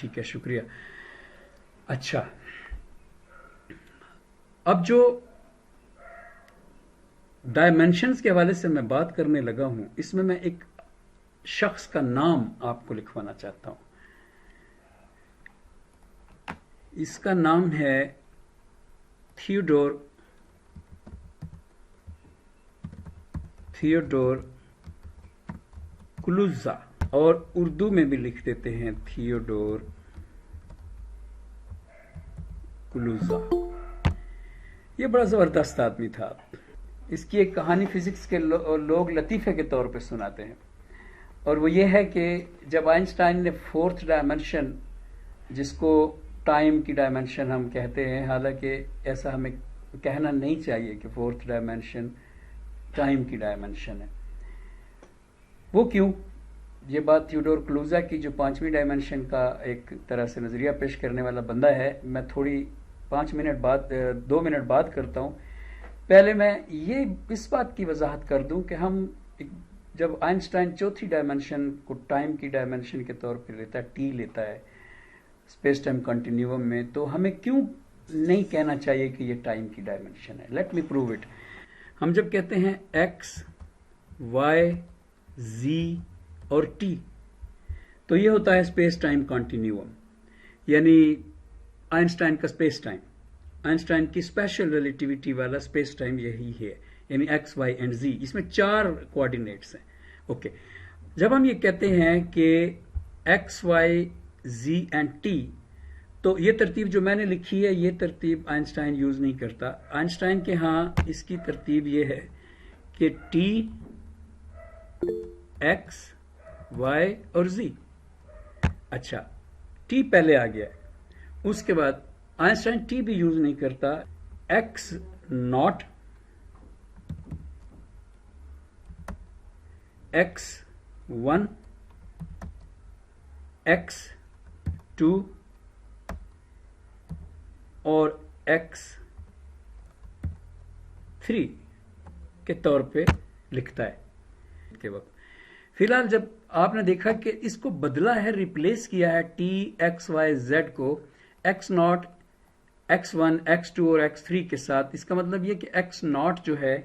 ठीक है, शुक्रिया। अच्छा, अब जो डायमेंशंस के हवाले से मैं बात करने लगा हूं, इसमें मैं एक शख्स का नाम आपको लिखवाना चाहता हूं। इसका नाम है थियोडोर क्लूजा, और उर्दू में भी लिख देते हैं थियोडोर क्लूजा। ये बड़ा जबरदस्त आदमी था। इसकी एक कहानी फिजिक्स के लोग लतीफे के तौर पे सुनाते हैं, और वो ये है कि जब आइंस्टाइन ने फोर्थ डायमेंशन, जिसको टाइम की डायमेंशन हम कहते हैं, हालांकि ऐसा हमें कहना नहीं चाहिए कि फोर्थ डायमेंशन टाइम की डायमेंशन है। वो क्यों? ये बात थियोडोर क्लूजा की, जो 5वीं डायमेंशन का एक तरह से नजरिया पेश करने वाला बंदा है, मैं थोड़ी 2 मिनट बाद करता हूं। पहले मैं ये इस बात की वजाहत कर दूं कि हम जब आइंस्टाइन चौथी डायमेंशन को टाइम की डायमेंशन के तौर पर लेता है, टी लेता है स्पेस टाइम कंटिन्यूम में, तो हमें क्यों नहीं कहना चाहिए कि ये टाइम की डायमेंशन है? Let me prove it. हम जब कहते हैं एक्स, वाई, जी और टी, तो ये होता है स्पेस टाइम कंटिन्यूम, यानी आइंस्टाइन का स्पेस टाइम, आइंस्टाइन की स्पेशल रिलेटिविटी वाला स्पेस टाइम यही है, यानी एक्स, वाई एंड जी। इसमें 4 कोऑर्डिनेट्स हैं। ओके, जब हम ये कहते हैं कि X, Y, Z and T, तो ये तरतीब जो मैंने लिखी है, ये तरतीब आइंस्टाइन यूज नहीं करता। आइंस्टाइन के यहाँ इसकी तरतीब ये है कि टी, एक्स, वाई और जी। अच्छा, टी पहले आ गया है। उसके बाद आइंस्टाइन टी भी यूज नहीं करता। एक्स नॉट, एक्स 1, एक्स 2 और एक्स 3 के तौर पे लिखता है के वक्त। फिलहाल जब आपने देखा कि इसको बदला है, रिप्लेस किया है टी, एक्स, वाई, जेड को एक्स नॉट, एक्स 1, एक्स 2 और एक्स 3 के साथ, इसका मतलब ये कि एक्स नॉट जो है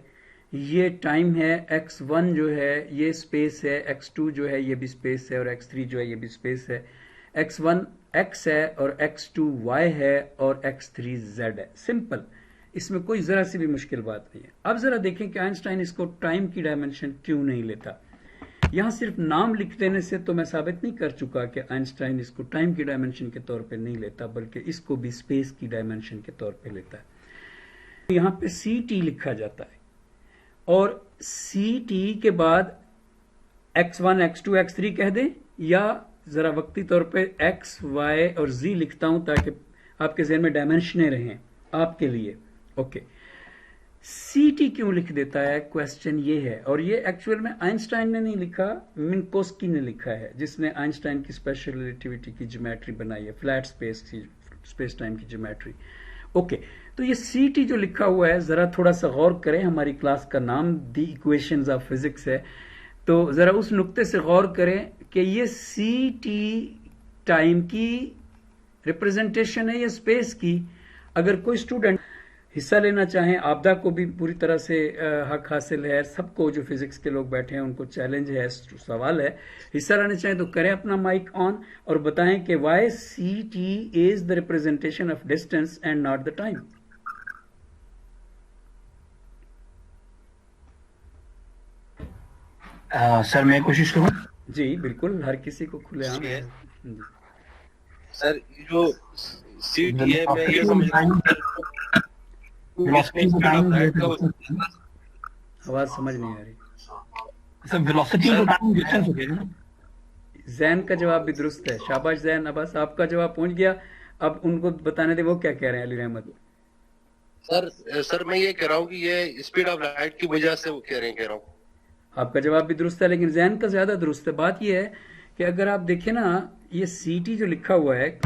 ये टाइम है, एक्स 1 जो है ये स्पेस है, एक्स 2 जो है ये भी स्पेस है, और एक्स 3 जो है ये भी स्पेस है। एक्स 1 एक्स है और एक्स 2 वाई है और एक्स 3 जेड है। सिंपल, इसमें कोई जरा सी भी मुश्किल बात नहीं है। अब जरा देखें कि आइंस्टाइन इसको टाइम की डायमेंशन क्यों नहीं लेता। यहां सिर्फ नाम लिख देने से तो मैं साबित नहीं कर चुका कि आइंस्टाइन इसको टाइम की डायमेंशन के तौर पे नहीं लेता, बल्कि इसको भी स्पेस की डायमेंशन के तौर पे लेता है। यहां पे सी टी लिखा जाता है, और सी टी के बाद x1, x2, x3 कह दें, या जरा वक्ती तौर पे x, y और z लिखता हूं ताकि आपके ज़हन में डायमेंशनें रहें आपके लिए। ओके, सी टी क्यों लिख देता है, क्वेश्चन ये है। और ये एक्चुअल में आइंस्टाइन ने नहीं लिखा, मिन्कोस्की ने लिखा है, जिसने आइंस्टाइन की स्पेशल रिलेटिविटी की ज्योमेट्री बनाई है, फ्लैट स्पेस टाइम की ज्योमेट्री। ओके, तो ये सी टी जो लिखा हुआ है, जरा थोड़ा सा गौर करें। हमारी क्लास का नाम दी इक्वेशंस ऑफ फिजिक्स है, तो जरा उस नुक्ते से गौर करें कि ये सी टी टाइम की रिप्रेजेंटेशन है या स्पेस की। अगर कोई स्टूडेंट हिस्सा लेना चाहें, आपदा को भी पूरी तरह से हक हासिल है, सबको जो फिजिक्स के लोग बैठे हैं उनको चैलेंज है, सवाल है, हिस्सा लेना चाहें तो करें अपना माइक ऑन और बताएं कि why C T is the representation of distance and not the time. Sir मैं कोशिश करूं? जी बिल्कुल, हर किसी को खुलेआम है। सर जो सी है, मैं ये समझ आवाज समझ नहीं आ रही सर। वेलोसिटी तो टाइम डिस्टेंस हो गया ना। जैन का जवाब भी दुरुस्त है, शाबाश जैन। अब्बास आपका जवाब पहुंच गया। अब उनको बताने दे वो क्या कह रहे हैं, अली रहमत। सर मैं ये कह रहा हूँ कि ये स्पीड ऑफ लाइट की वजह से वो कह रहा हूँ। आपका जवाब भी दुरुस्त है, लेकिन जैन का ज्यादा दुरुस्त है। बात यह है कि अगर आप देखें ना, ये सी टी जो लिखा हुआ है,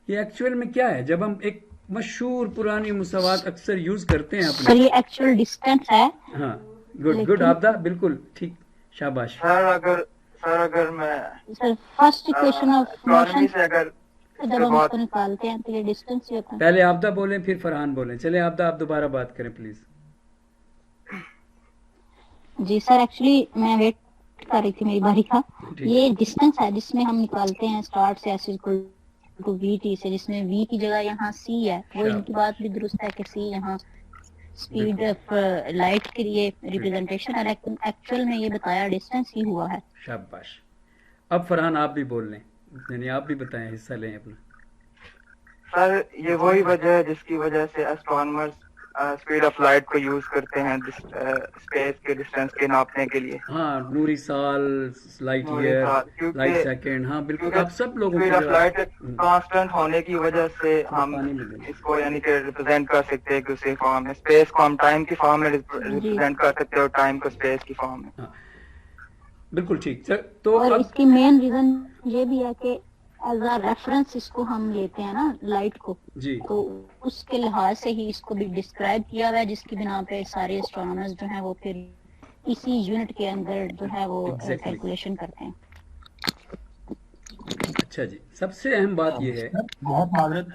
ये एक्चुअल में क्या है? जब हम एक मशहूर पुरानी मुसावात अक्सर यूज करते हैं अपने, ये एक्चुअल डिस्टेंस है। हाँ, गुड आपदा, बिल्कुल ठीक, शाबाश। सर अगर मैं sir first equation of motion से अगर तो जब हम इसको निकालते हैं तो ये डिस्टेंस ही होता है। पहले आपदा बोलें फिर फरहान बोलें। चले आपदा, आप दोबारा बात करें प्लीज। जी सर, एक्चुअली मैं वेट कर रही थी मेरी बारी का। ठीक। ये डिस्टेंस है जिसमें हम निकालते हैं स्टार्ट से S equal to V T से, जिसमें वी की जगह यहाँ सी है। वो शाबाश। इनकी बात भी दुरुस्त है कि सी यहाँ स्पीड ऑफ लाइट के लिए रिप्रेजेंटेशन है, लेकिन एक्चुअल में ये बताया डिस्टेंस ही हुआ है। शाबाश। अब फरहान आप भी बोल लें, यानी आप भी बताएं, हिस्सा लें अपना। सर ये वही वजह है जिसकी वजह से एस्ट्रोनॉमर्स स्पीड ऑफ लाइट को यूज करते हैं स्पेस के डिस्टेंस के नापने के लिए। हाँ, नूरी साल, लाइट ईयर, लाइट सेकंड। हाँ बिल्कुल, आप सब लोगों स्पीड को ऑफ लाइट कांस्टेंट होने की वजह से हम पानी में दें। इसको यानी कि रिप्रेजेंट कर सकते हैं कि उसी फॉर्म में, स्पेस को हम टाइम की फॉर्म में रिप्रेजेंट कर सकते हैं और टाइम को स्पेस की फॉर्म में। हाँ बिल्कुल ठीक। तो और अब इसकी मेन रीजन ये भी है कि एज अ रेफरेंस इसको हम लेते हैं ना लाइट को, जी तो उसके लिहाज से ही इसको भी डिस्क्राइब किया हुआ है, जिसकी बिना पे सारे एस्ट्रोनॉमर्स जो हैं वो फिर इसी यूनिट के अंदर जो है वो Exactly. कैलकुलेशन करते हैं। अच्छा जी, सबसे अहम बात यह है, सर, बहुत माजरत,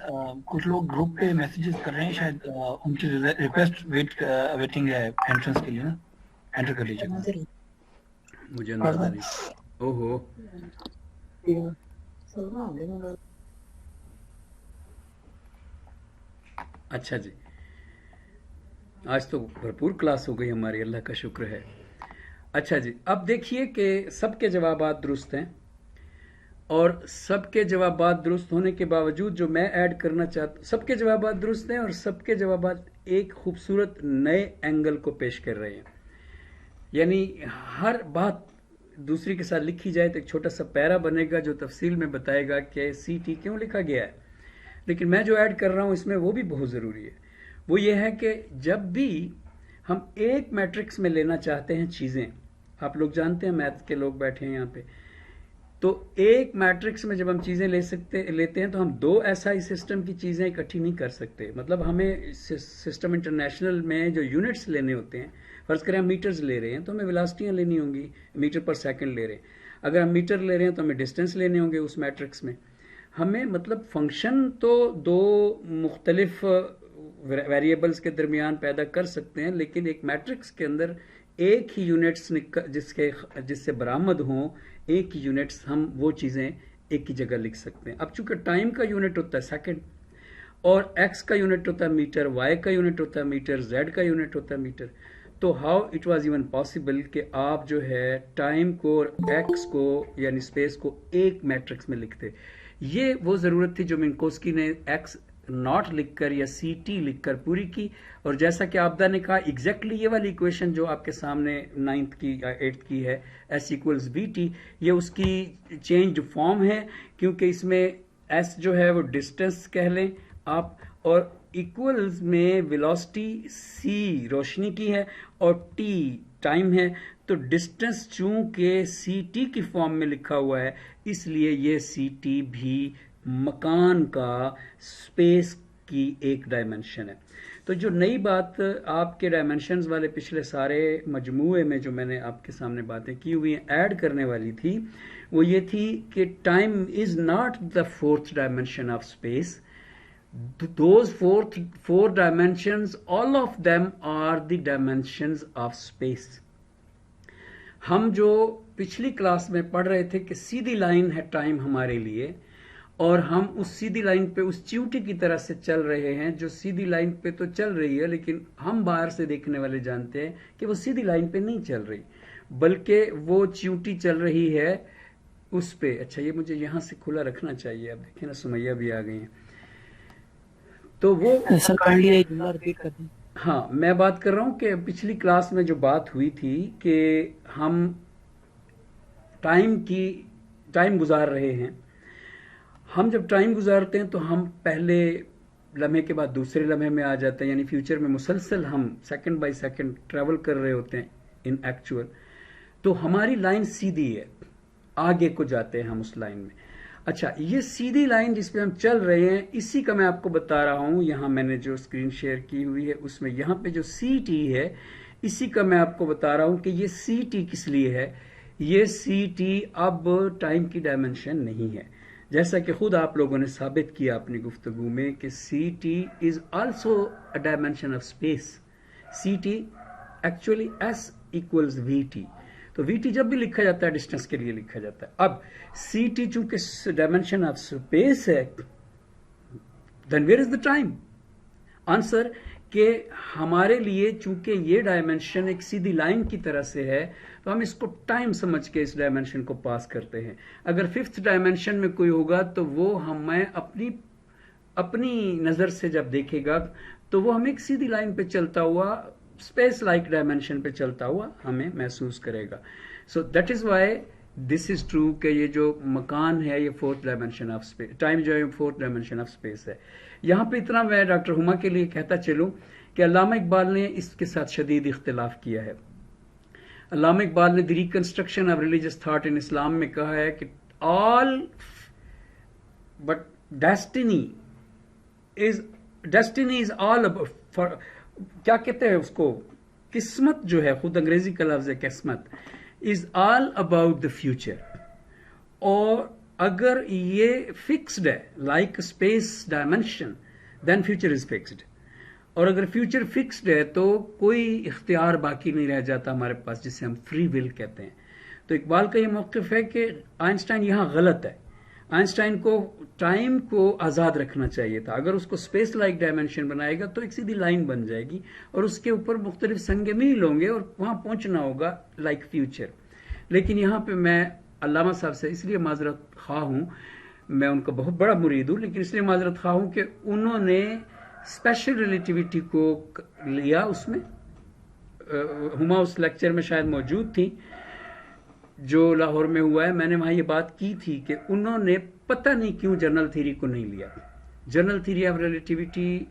कुछ लोग ग्रुप पे मैसेजेस कर रहे हैं, शायद उनकी रिक्वेस्ट वेटिंग है एंट्रेंस के लिए ना, एंटर कर लीजिए। मुझे अंदाजा नहीं। ओहो, अच्छा जी, आज तो भरपूर क्लास हो गई हमारी, अल्लाह का शुक्र है। अच्छा जी, अब देखिए कि सबके जवाबात दुरुस्त हैं, और सबके जवाबात दुरुस्त होने के बावजूद जो मैं ऐड करना चाहता हूँ, सबके जवाबात दुरुस्त हैं और सबके जवाबात एक खूबसूरत नए एंगल को पेश कर रहे हैं। यानी हर बात दूसरी के साथ लिखी जाए तो एक छोटा सा पैरा बनेगा जो तफसील में बताएगा कि CT क्यों लिखा गया है। लेकिन मैं जो ऐड कर रहा हूँ इसमें वो भी बहुत ज़रूरी है। वो ये है कि जब भी हम एक मैट्रिक्स में लेना चाहते हैं चीज़ें, आप लोग जानते हैं, मैथ के लोग बैठे हैं यहाँ पे, तो एक मैट्रिक्स में जब हम चीज़ें लेते हैं तो हम दो SI सिस्टम की चीज़ें इकट्ठी नहीं कर सकते। मतलब हमें सिस्टम इंटरनेशनल में जो यूनिट्स लेने होते हैं, फर्ज करें हम मीटर्स ले रहे हैं तो हमें वेलोसिटियाँ लेनी होंगी, मीटर पर सेकंड ले रहे हैं। अगर हम मीटर ले रहे हैं तो हमें डिस्टेंस लेने होंगे उस मैट्रिक्स में। हमें मतलब फंक्शन तो दो मुख्तलिफ वेरिएबल्स के दरमियान पैदा कर सकते हैं, लेकिन एक मैट्रिक्स के अंदर एक ही यूनिट्स जिससे बरामद हों, एक ही यूनिट्स, हम वो चीज़ें एक ही जगह लिख सकते हैं। अब चूंकि टाइम का यूनिट होता है सेकंड, और x का यूनिट होता है मीटर, y का यूनिट होता है मीटर, z का यूनिट होता है मीटर, तो how it was even possible कि आप जो है टाइम को और x को यानी स्पेस को एक मैट्रिक्स में लिखते। ये वो ज़रूरत थी जो मिन्कोस्की ने x नॉट लिखकर या CT लिखकर पूरी की। और जैसा कि आपदा ने कहा, एग्जैक्टली ये वाली इक्वेशन जो आपके सामने 9th की या 8th की है, S = VT, ये उसकी चेंज फॉर्म है, क्योंकि इसमें S जो है वो डिस्टेंस कह लें आप, और इक्वल्स में वेलोसिटी C रोशनी की है और T टाइम है। तो डिस्टेंस चूंकि CT की फॉर्म में लिखा हुआ है, इसलिए ये CT भी मकान का, स्पेस की एक डायमेंशन है। तो जो नई बात आपके डायमेंशंस वाले पिछले सारे मजमूए में जो मैंने आपके सामने बातें की हुई हैं ऐड करने वाली थी, वो ये थी कि time is not the fourth dimension of space. Those four dimensions, all of them are the dimensions of space. हम जो पिछली क्लास में पढ़ रहे थे कि सीधी लाइन है टाइम हमारे लिए, और हम उस सीधी लाइन पे उस चींटी की तरह से चल रहे हैं जो सीधी लाइन पे तो चल रही है, लेकिन हम बाहर से देखने वाले जानते हैं कि वो सीधी लाइन पे नहीं चल रही, बल्कि वो चींटी चल रही है उस पे। अच्छा, ये मुझे यहाँ से खुला रखना चाहिए। अब देखिए ना, सुमैया भी आ गई हैं। तो वो सर काइंडली एक बार रिपीट कर दें। हाँ, मैं बात कर रहा हूँ कि पिछली क्लास में जो बात हुई थी कि हम टाइम गुजार रहे हैं। हम जब टाइम गुजारते हैं तो हम पहले लम्हे के बाद दूसरे लम्हे में आ जाते हैं, यानी फ्यूचर में मुसलसल हम सेकंड बाय सेकंड ट्रेवल कर रहे होते हैं इन एक्चुअल। तो हमारी लाइन सीधी है, आगे को जाते हैं हम उस लाइन में। अच्छा, ये सीधी लाइन जिस पे हम चल रहे हैं, इसी का मैं आपको बता रहा हूं। यहाँ मैंने जो स्क्रीन शेयर की हुई है उसमें यहाँ पे जो CT है, इसी का मैं आपको बता रहा हूं कि ये CT किस लिए है। ये CT अब टाइम की डायमेंशन नहीं है। जैसा कि खुद आप लोगों ने साबित किया अपनी गुफ्तगू में कि C T is also a dimension of space. C T actually S equals V T, तो वी टी जब भी लिखा जाता है डिस्टेंस के लिए लिखा जाता है। अब सी टी चूंकि डायमेंशन ऑफ स्पेस है, then where is the time? Answer कि हमारे लिए चूंकि ये डायमेंशन एक सीधी लाइन की तरह से है, तो हम इसको टाइम समझ के इस डायमेंशन को पास करते हैं। अगर फिफ्थ डायमेंशन में कोई होगा तो वो हमें अपनी नजर से जब देखेगा तो वो हमें एक सीधी लाइन पे चलता हुआ, स्पेस लाइक डायमेंशन पे चलता हुआ हमें महसूस करेगा। So that is why this is true कि ये जो मकान है ये fourth dimension of space, time जो है फोर्थ डायमेंशन ऑफ स्पेस है। यहाँ पे इतना मैं डॉक्टर हुमा के लिए कहता चलूं कि अल्लामा इकबाल ने इसके साथ शदीद इख्तिलाफ किया है। अल्लामा इकबाल ने the reconstruction of religious thought in Islam में कहा है कि all but destiny is all for, क्या कहते हैं उसको, किस्मत जो है, खुद अंग्रेजी का लफ्ज है किस्मत, is all about the future. और अगर ये फिक्स्ड है like space dimension, then future is fixed. और अगर फ्यूचर फिक्स्ड है तो कोई इख्तियार बाकी नहीं रह जाता हमारे पास, जिसे हम फ्री विल कहते हैं। तो इकबाल का ये मौक़िफ़ है कि आइंस्टाइन यहां गलत है। आइंस्टाइन को टाइम को आज़ाद रखना चाहिए था। अगर उसको स्पेस लाइक डायमेंशन बनाएगा तो एक सीधी लाइन बन जाएगी और उसके ऊपर मुख्तलिफ संगे मील होंगे और वहां पहुंचना होगा लाइक फ्यूचर। लेकिन यहाँ पे मैं अल्लामा साहब से इसलिए माजरत खा हूँ, मैं उनका बहुत बड़ा मुरीद हूँ, लेकिन इसलिए माजरत खा हूँ कि उन्होंने स्पेशल रिलेटिविटी को लिया। उसमें हुमा उस लेक्चर में शायद मौजूद थी जो लाहौर में हुआ है। मैंने वहां ये बात की थी कि उन्होंने पता नहीं क्यों जनरल थ्योरी को नहीं लिया। जनरल थ्योरी ऑफ रिलेटिविटी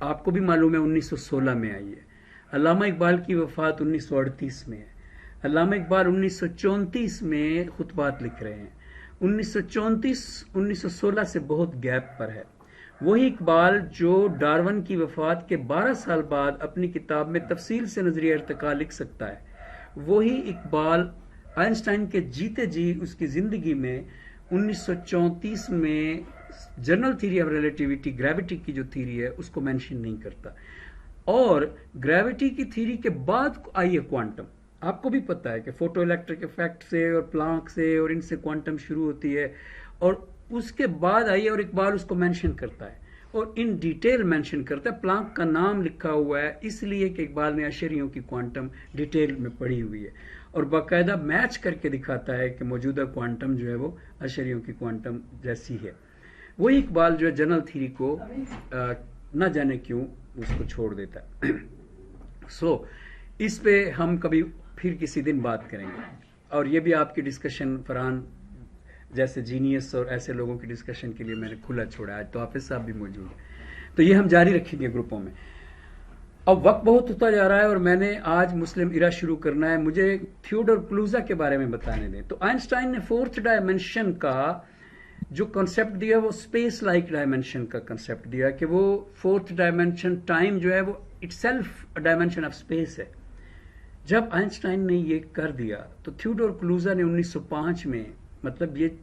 आपको भी मालूम है 1916 में आई है। अल्लामा इकबाल की वफात 1938 में है। अल्लामा इकबाल 1934 में खुतबात लिख रहे हैं। 1934 1916 से बहुत गैप पर है। वही इकबाल जो डार्विन की वफात के 12 साल बाद अपनी किताब में तफसील से नजरिया इर्तिका लिख सकता है, वही इकबाल आइंस्टाइन के जीते जी उसकी जिंदगी में 1934 में general theory of relativity, gravity की जो थ्योरी है, उसको मेंशन नहीं करता। और ग्रेविटी की थ्योरी के बाद आई है क्वांटम। आपको भी पता है कि फोटो इलेक्ट्रिक इफेक्ट से और प्लांक से और इनसे क्वांटम शुरू होती है और उसके बाद आई है, और इकबाल उसको मेंशन करता है और इन डिटेल मेंशन करता है। प्लांक का नाम लिखा हुआ है इसलिए कि इकबाल ने अशरियों की क्वांटम डिटेल में पढ़ी हुई है और बाकायदा मैच करके दिखाता है कि मौजूदा क्वांटम जो है वो अशरियों की क्वांटम जैसी है। वही इकबाल जो है जनरल थ्योरी को न जाने क्यों उसको छोड़ देता है। सो इस पे हम कभी फिर किसी दिन बात करेंगे। और ये भी आपकी डिस्कशन, फरहान जैसे जीनियस और ऐसे लोगों की डिस्कशन के लिए मैंने खुला छोड़ा है। आज तो हाफिज साहब भी मौजूद है, तो ये हम जारी रखेंगे ग्रुपों में। अब वक्त बहुत होता जा रहा है और मैंने आज मुस्लिम इरा शुरू करना है। मुझे थियोडोर क्लूजा के बारे में बताने दें। तो आइंस्टाइन ने फोर्थ डायमेंशन का जो कॉन्सेप्ट दिया वो स्पेस लाइक डायमेंशन का कॉन्सेप्ट दिया कि वो फोर्थ डायमेंशन टाइम जो है वो इटसेल्फ डायमेंशन ऑफ स्पेस है। जब आइंस्टाइन ने ये कर दिया तो थियोडोर क्लूजा ने 1905 में, मतलब ये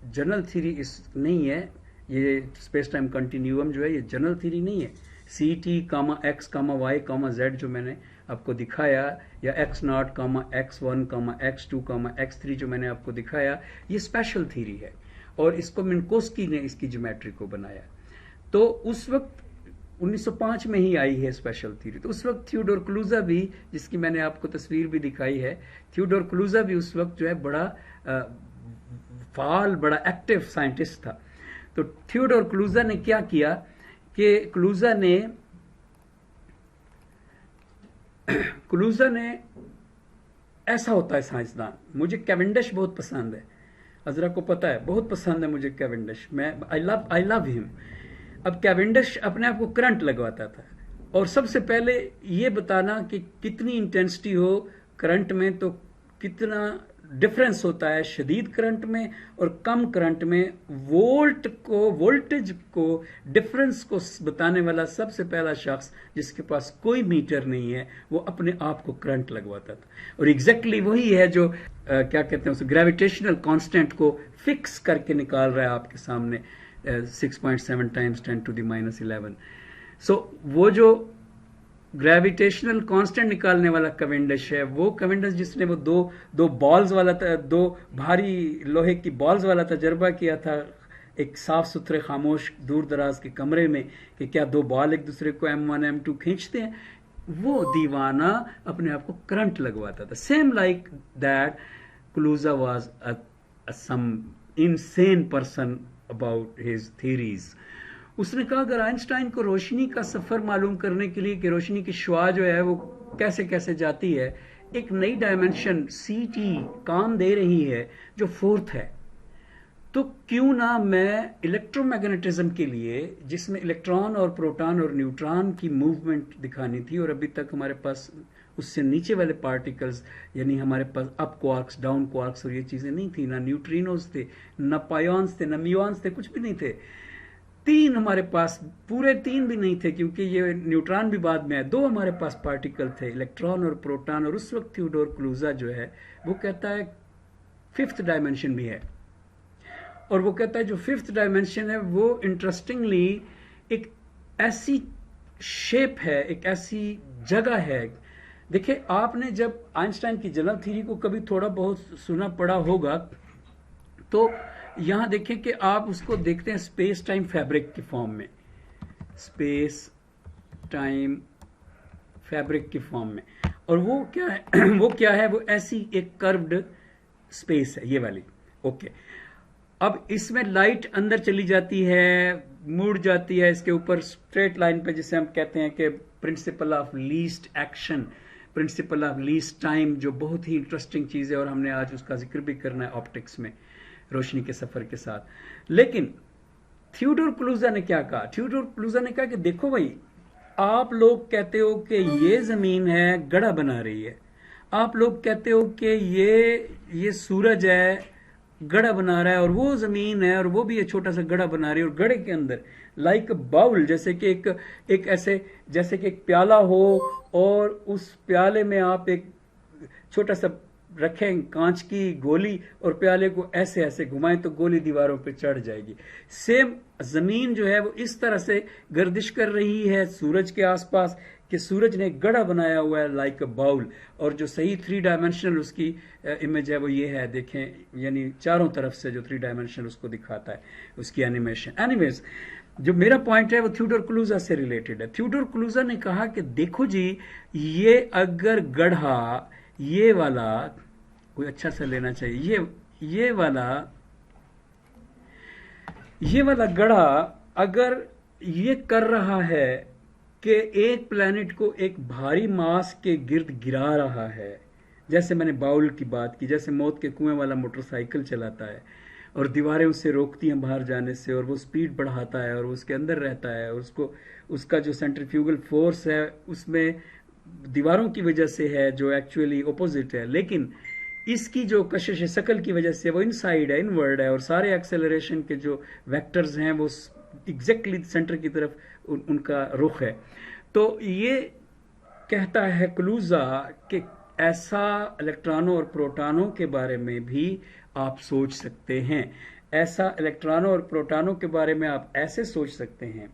जनरल थ्योरी नहीं है, ये स्पेस टाइम कंटिन्यूअम जो है ये जनरल थ्योरी नहीं है। C T comma X comma Y comma Z जो मैंने आपको दिखाया, या X naught comma X one comma X two comma X three जो मैंने आपको दिखाया, ये स्पेशल थ्योरी है और इसको मिन्कोस्की ने इसकी ज्योमेट्री को बनाया। तो उस वक्त 1905 में ही आई है स्पेशल थ्योरी। तो उस वक्त थियोडोर क्लूजा भी, जिसकी मैंने आपको तस्वीर भी दिखाई है, थियोडोर क्लूजा भी उस वक्त जो है बड़ा फाल, बड़ा एक्टिव साइंटिस्ट था। तो थियोडोर क्लूजा ने क्या किया कि क्लूजा ने ऐसा होता है साइंसदान। मुझे कैवेंडिश बहुत पसंद है, अजरा को पता है, बहुत पसंद है मुझे कैवेंडिश। मैं आई लव हिम। अब कैवेंडिश अपने आप को करंट लगवाता था और सबसे पहले ये बताना कि कितनी इंटेंसिटी हो करंट में तो कितना डिफरेंस होता है शदीद करंट में और कम करंट में। वोल्टेज को डिफरेंस को बताने वाला सबसे पहला शख्स जिसके पास कोई मीटर नहीं है वो अपने आप को करंट लगवाता था। और एग्जैक्टली वही है जो क्या कहते हैं उस ग्रेविटेशनल कांस्टेंट को फिक्स करके निकाल रहा है आपके सामने 6.7 टाइम्स 10⁻11। सो वो जो ग्रेविटेशनल कांस्टेंट निकालने वाला कैवेंडिश है, वो कैवेंडिश जिसने वो दो बॉल्स वाला दो भारी लोहे की बॉल्स वाला तजर्बा किया था एक साफ सुथरे खामोश दूर दराज के कमरे में कि क्या दो बॉल एक दूसरे को M1 M2 खींचते हैं, वो दीवाना अपने आप को करंट लगवाता था। सेम लाइक दैट क्लूजा was some insane person about his theories. उसने कहा अगर आइंस्टाइन को रोशनी का सफर मालूम करने के लिए कि रोशनी की शुआ जो है वो कैसे कैसे जाती है, एक नई डायमेंशन CT काम दे रही है जो फोर्थ है, तो क्यों ना मैं इलेक्ट्रोमैग्नेटिज्म के लिए, जिसमें इलेक्ट्रॉन और प्रोटॉन और न्यूट्रॉन की मूवमेंट दिखानी थी, और अभी तक हमारे पास उससे नीचे वाले पार्टिकल्स यानी हमारे पास अप क्वार्क्स डाउन क्वार्क्स और ये चीजें नहीं थी, ना न्यूट्रिनोज थे, ना पायोन्स थे, ना म्यूऑन्स थे, कुछ भी नहीं थे। तीन हमारे पास, पूरे तीन भी नहीं थे क्योंकि ये न्यूट्रॉन भी बाद में है। दो हमारे पास पार्टिकल थे, इलेक्ट्रॉन और प्रोटॉन, और उस वक्त थियोडोर क्लूजा जो है वो कहता है फिफ्थ डायमेंशन भी है, और वो कहता है जो फिफ्थ डायमेंशन है वो इंटरेस्टिंगली एक ऐसी शेप है, एक ऐसी जगह है। देखिए आपने जब आइंस्टाइन की जनरल थ्योरी को कभी थोड़ा बहुत सुना पड़ा होगा, तो यहां देखें कि आप उसको देखते हैं स्पेस टाइम फैब्रिक की फॉर्म में, स्पेस टाइम फैब्रिक की फॉर्म में, और वो क्या है वो क्या है, वो ऐसी एक कर्व्ड स्पेस है ये वाली। ओके, अब इसमें लाइट अंदर चली जाती है, मुड़ जाती है इसके ऊपर स्ट्रेट लाइन पे, जिसे हम कहते हैं कि principle of least action, principle of least time, जो बहुत ही इंटरेस्टिंग चीज है और हमने आज उसका जिक्र भी करना है ऑप्टिक्स में रोशनी के सफर के साथ। लेकिन थियोडोर क्लूजा ने क्या कहा? थियोडोर क्लूजा ने कहा कि देखो भाई, आप लोग कहते हो कि ये जमीन है गड़ा बना रही है, आप लोग कहते हो कि ये सूरज है गड़ा बना रहा है, और वो जमीन है और वो भी ये छोटा सा गड़ा बना रही है, और गड़े के अंदर लाइक बाउल, जैसे कि एक ऐसे जैसे कि एक प्याला हो और उस प्याले में आप एक छोटा सा रखें कांच की गोली और प्याले को ऐसे ऐसे घुमाएं तो गोली दीवारों पे चढ़ जाएगी। सेम जमीन जो है वो इस तरह से गर्दिश कर रही है सूरज के आसपास कि सूरज ने गड़ा बनाया हुआ है लाइक अ बाउल, और जो सही 3 डायमेंशनल उसकी इमेज है वो ये है, देखें, यानी चारों तरफ से जो 3 डायमेंशनल उसको दिखाता है उसकी एनिमेशन। एनीवेज, जो मेरा पॉइंट है वो थियोडोर क्लूजा से रिलेटेड है। थियोडोर क्लूजा ने कहा कि देखो जी, ये अगर गढ़ा, ये वाला कोई अच्छा सा लेना चाहिए, ये वाला गढ़ा अगर ये कर रहा है कि एक प्लैनेट को एक भारी मास के गिर्द गिरा रहा है, जैसे मैंने बाउल की बात की, जैसे मौत के कुएं वाला मोटरसाइकिल चलाता है और दीवारें उससे रोकती हैं बाहर जाने से, और वो स्पीड बढ़ाता है और वो उसके अंदर रहता है, और उसका जो सेंट्रीफ्यूगल फोर्स है उसमें दीवारों की वजह से है जो एक्चुअली ओपोजिट है, लेकिन इसकी जो कशिश शकल की वजह से वो इनसाइड है, इनवर्ड है, और सारे एक्सेलरेशन के जो वेक्टर्स हैं वो एग्जैक्टली सेंटर की तरफ उनका रुख है। तो ये कहता है क्लूजा कि ऐसा इलेक्ट्रॉनों और प्रोटॉनों के बारे में भी आप सोच सकते हैं, ऐसा इलेक्ट्रॉनों और प्रोटॉनों के बारे में आप ऐसे सोच सकते हैं।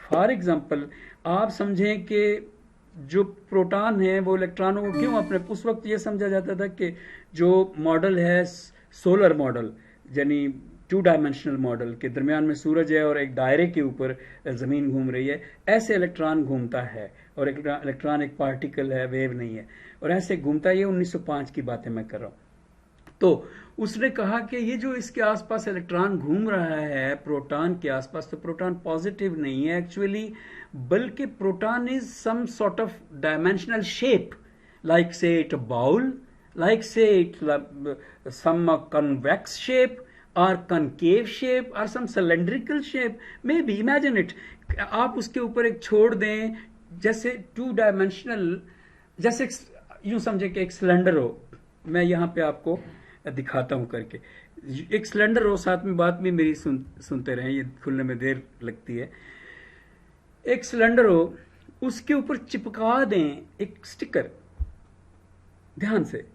फॉर एग्जांपल, आप समझें कि जो प्रोटॉन है वो इलेक्ट्रॉनों को क्यों अपने, उस वक्त ये समझा जाता था कि जो मॉडल है सोलर मॉडल, यानी 2 डायमेंशनल मॉडल के दरमियान में सूरज है और एक दायरे के ऊपर जमीन घूम रही है, ऐसे इलेक्ट्रॉन घूमता है, और इलेक्ट्रॉन एक पार्टिकल है, वेव नहीं है, और ऐसे घूमता है। ये 1905 की बातें मैं कर रहा हूं। तो उसने कहा कि ये जो इसके आसपास इलेक्ट्रॉन घूम रहा है प्रोटॉन के आसपास, तो प्रोटॉन पॉजिटिव नहीं है एक्चुअली, बल्कि proton is some sort of dimensional shape, like say it bowl, like say it some convex shape or concave shape or some cylindrical shape, maybe imagine it, आप उसके ऊपर एक छोड़ दें जैसे 2 डायमेंशनल, जैसे यूं समझे कि एक सिलेंडर हो, मैं यहां पे आपको दिखाता हूं करके, एक सिलेंडर हो, साथ में बात भी मेरी सुनते रहें, ये खुलने में देर लगती है। एक सिलेंडर हो, उसके ऊपर चिपका दें एक स्टिकर, ध्यान से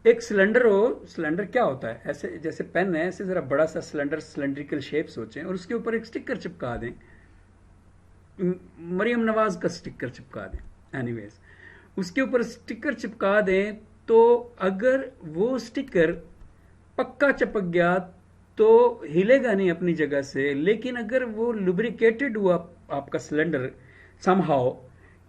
एक सिलेंडर हो, सिलेंडर क्या होता है, ऐसे जैसे पेन है, ऐसे जरा बड़ा सा सिलेंडर, सिलेंड्रिकल शेप सोचें और उसके ऊपर एक स्टिकर चिपका दें, मरियम नवाज का स्टिकर चिपका दें, एनीवेज उसके ऊपर स्टिकर चिपका दें, तो अगर वो स्टिकर पक्का चिपक गया तो हिलेगा नहीं अपनी जगह से, लेकिन अगर वो लुब्रिकेटेड हुआ आपका सिलेंडर समहाउ,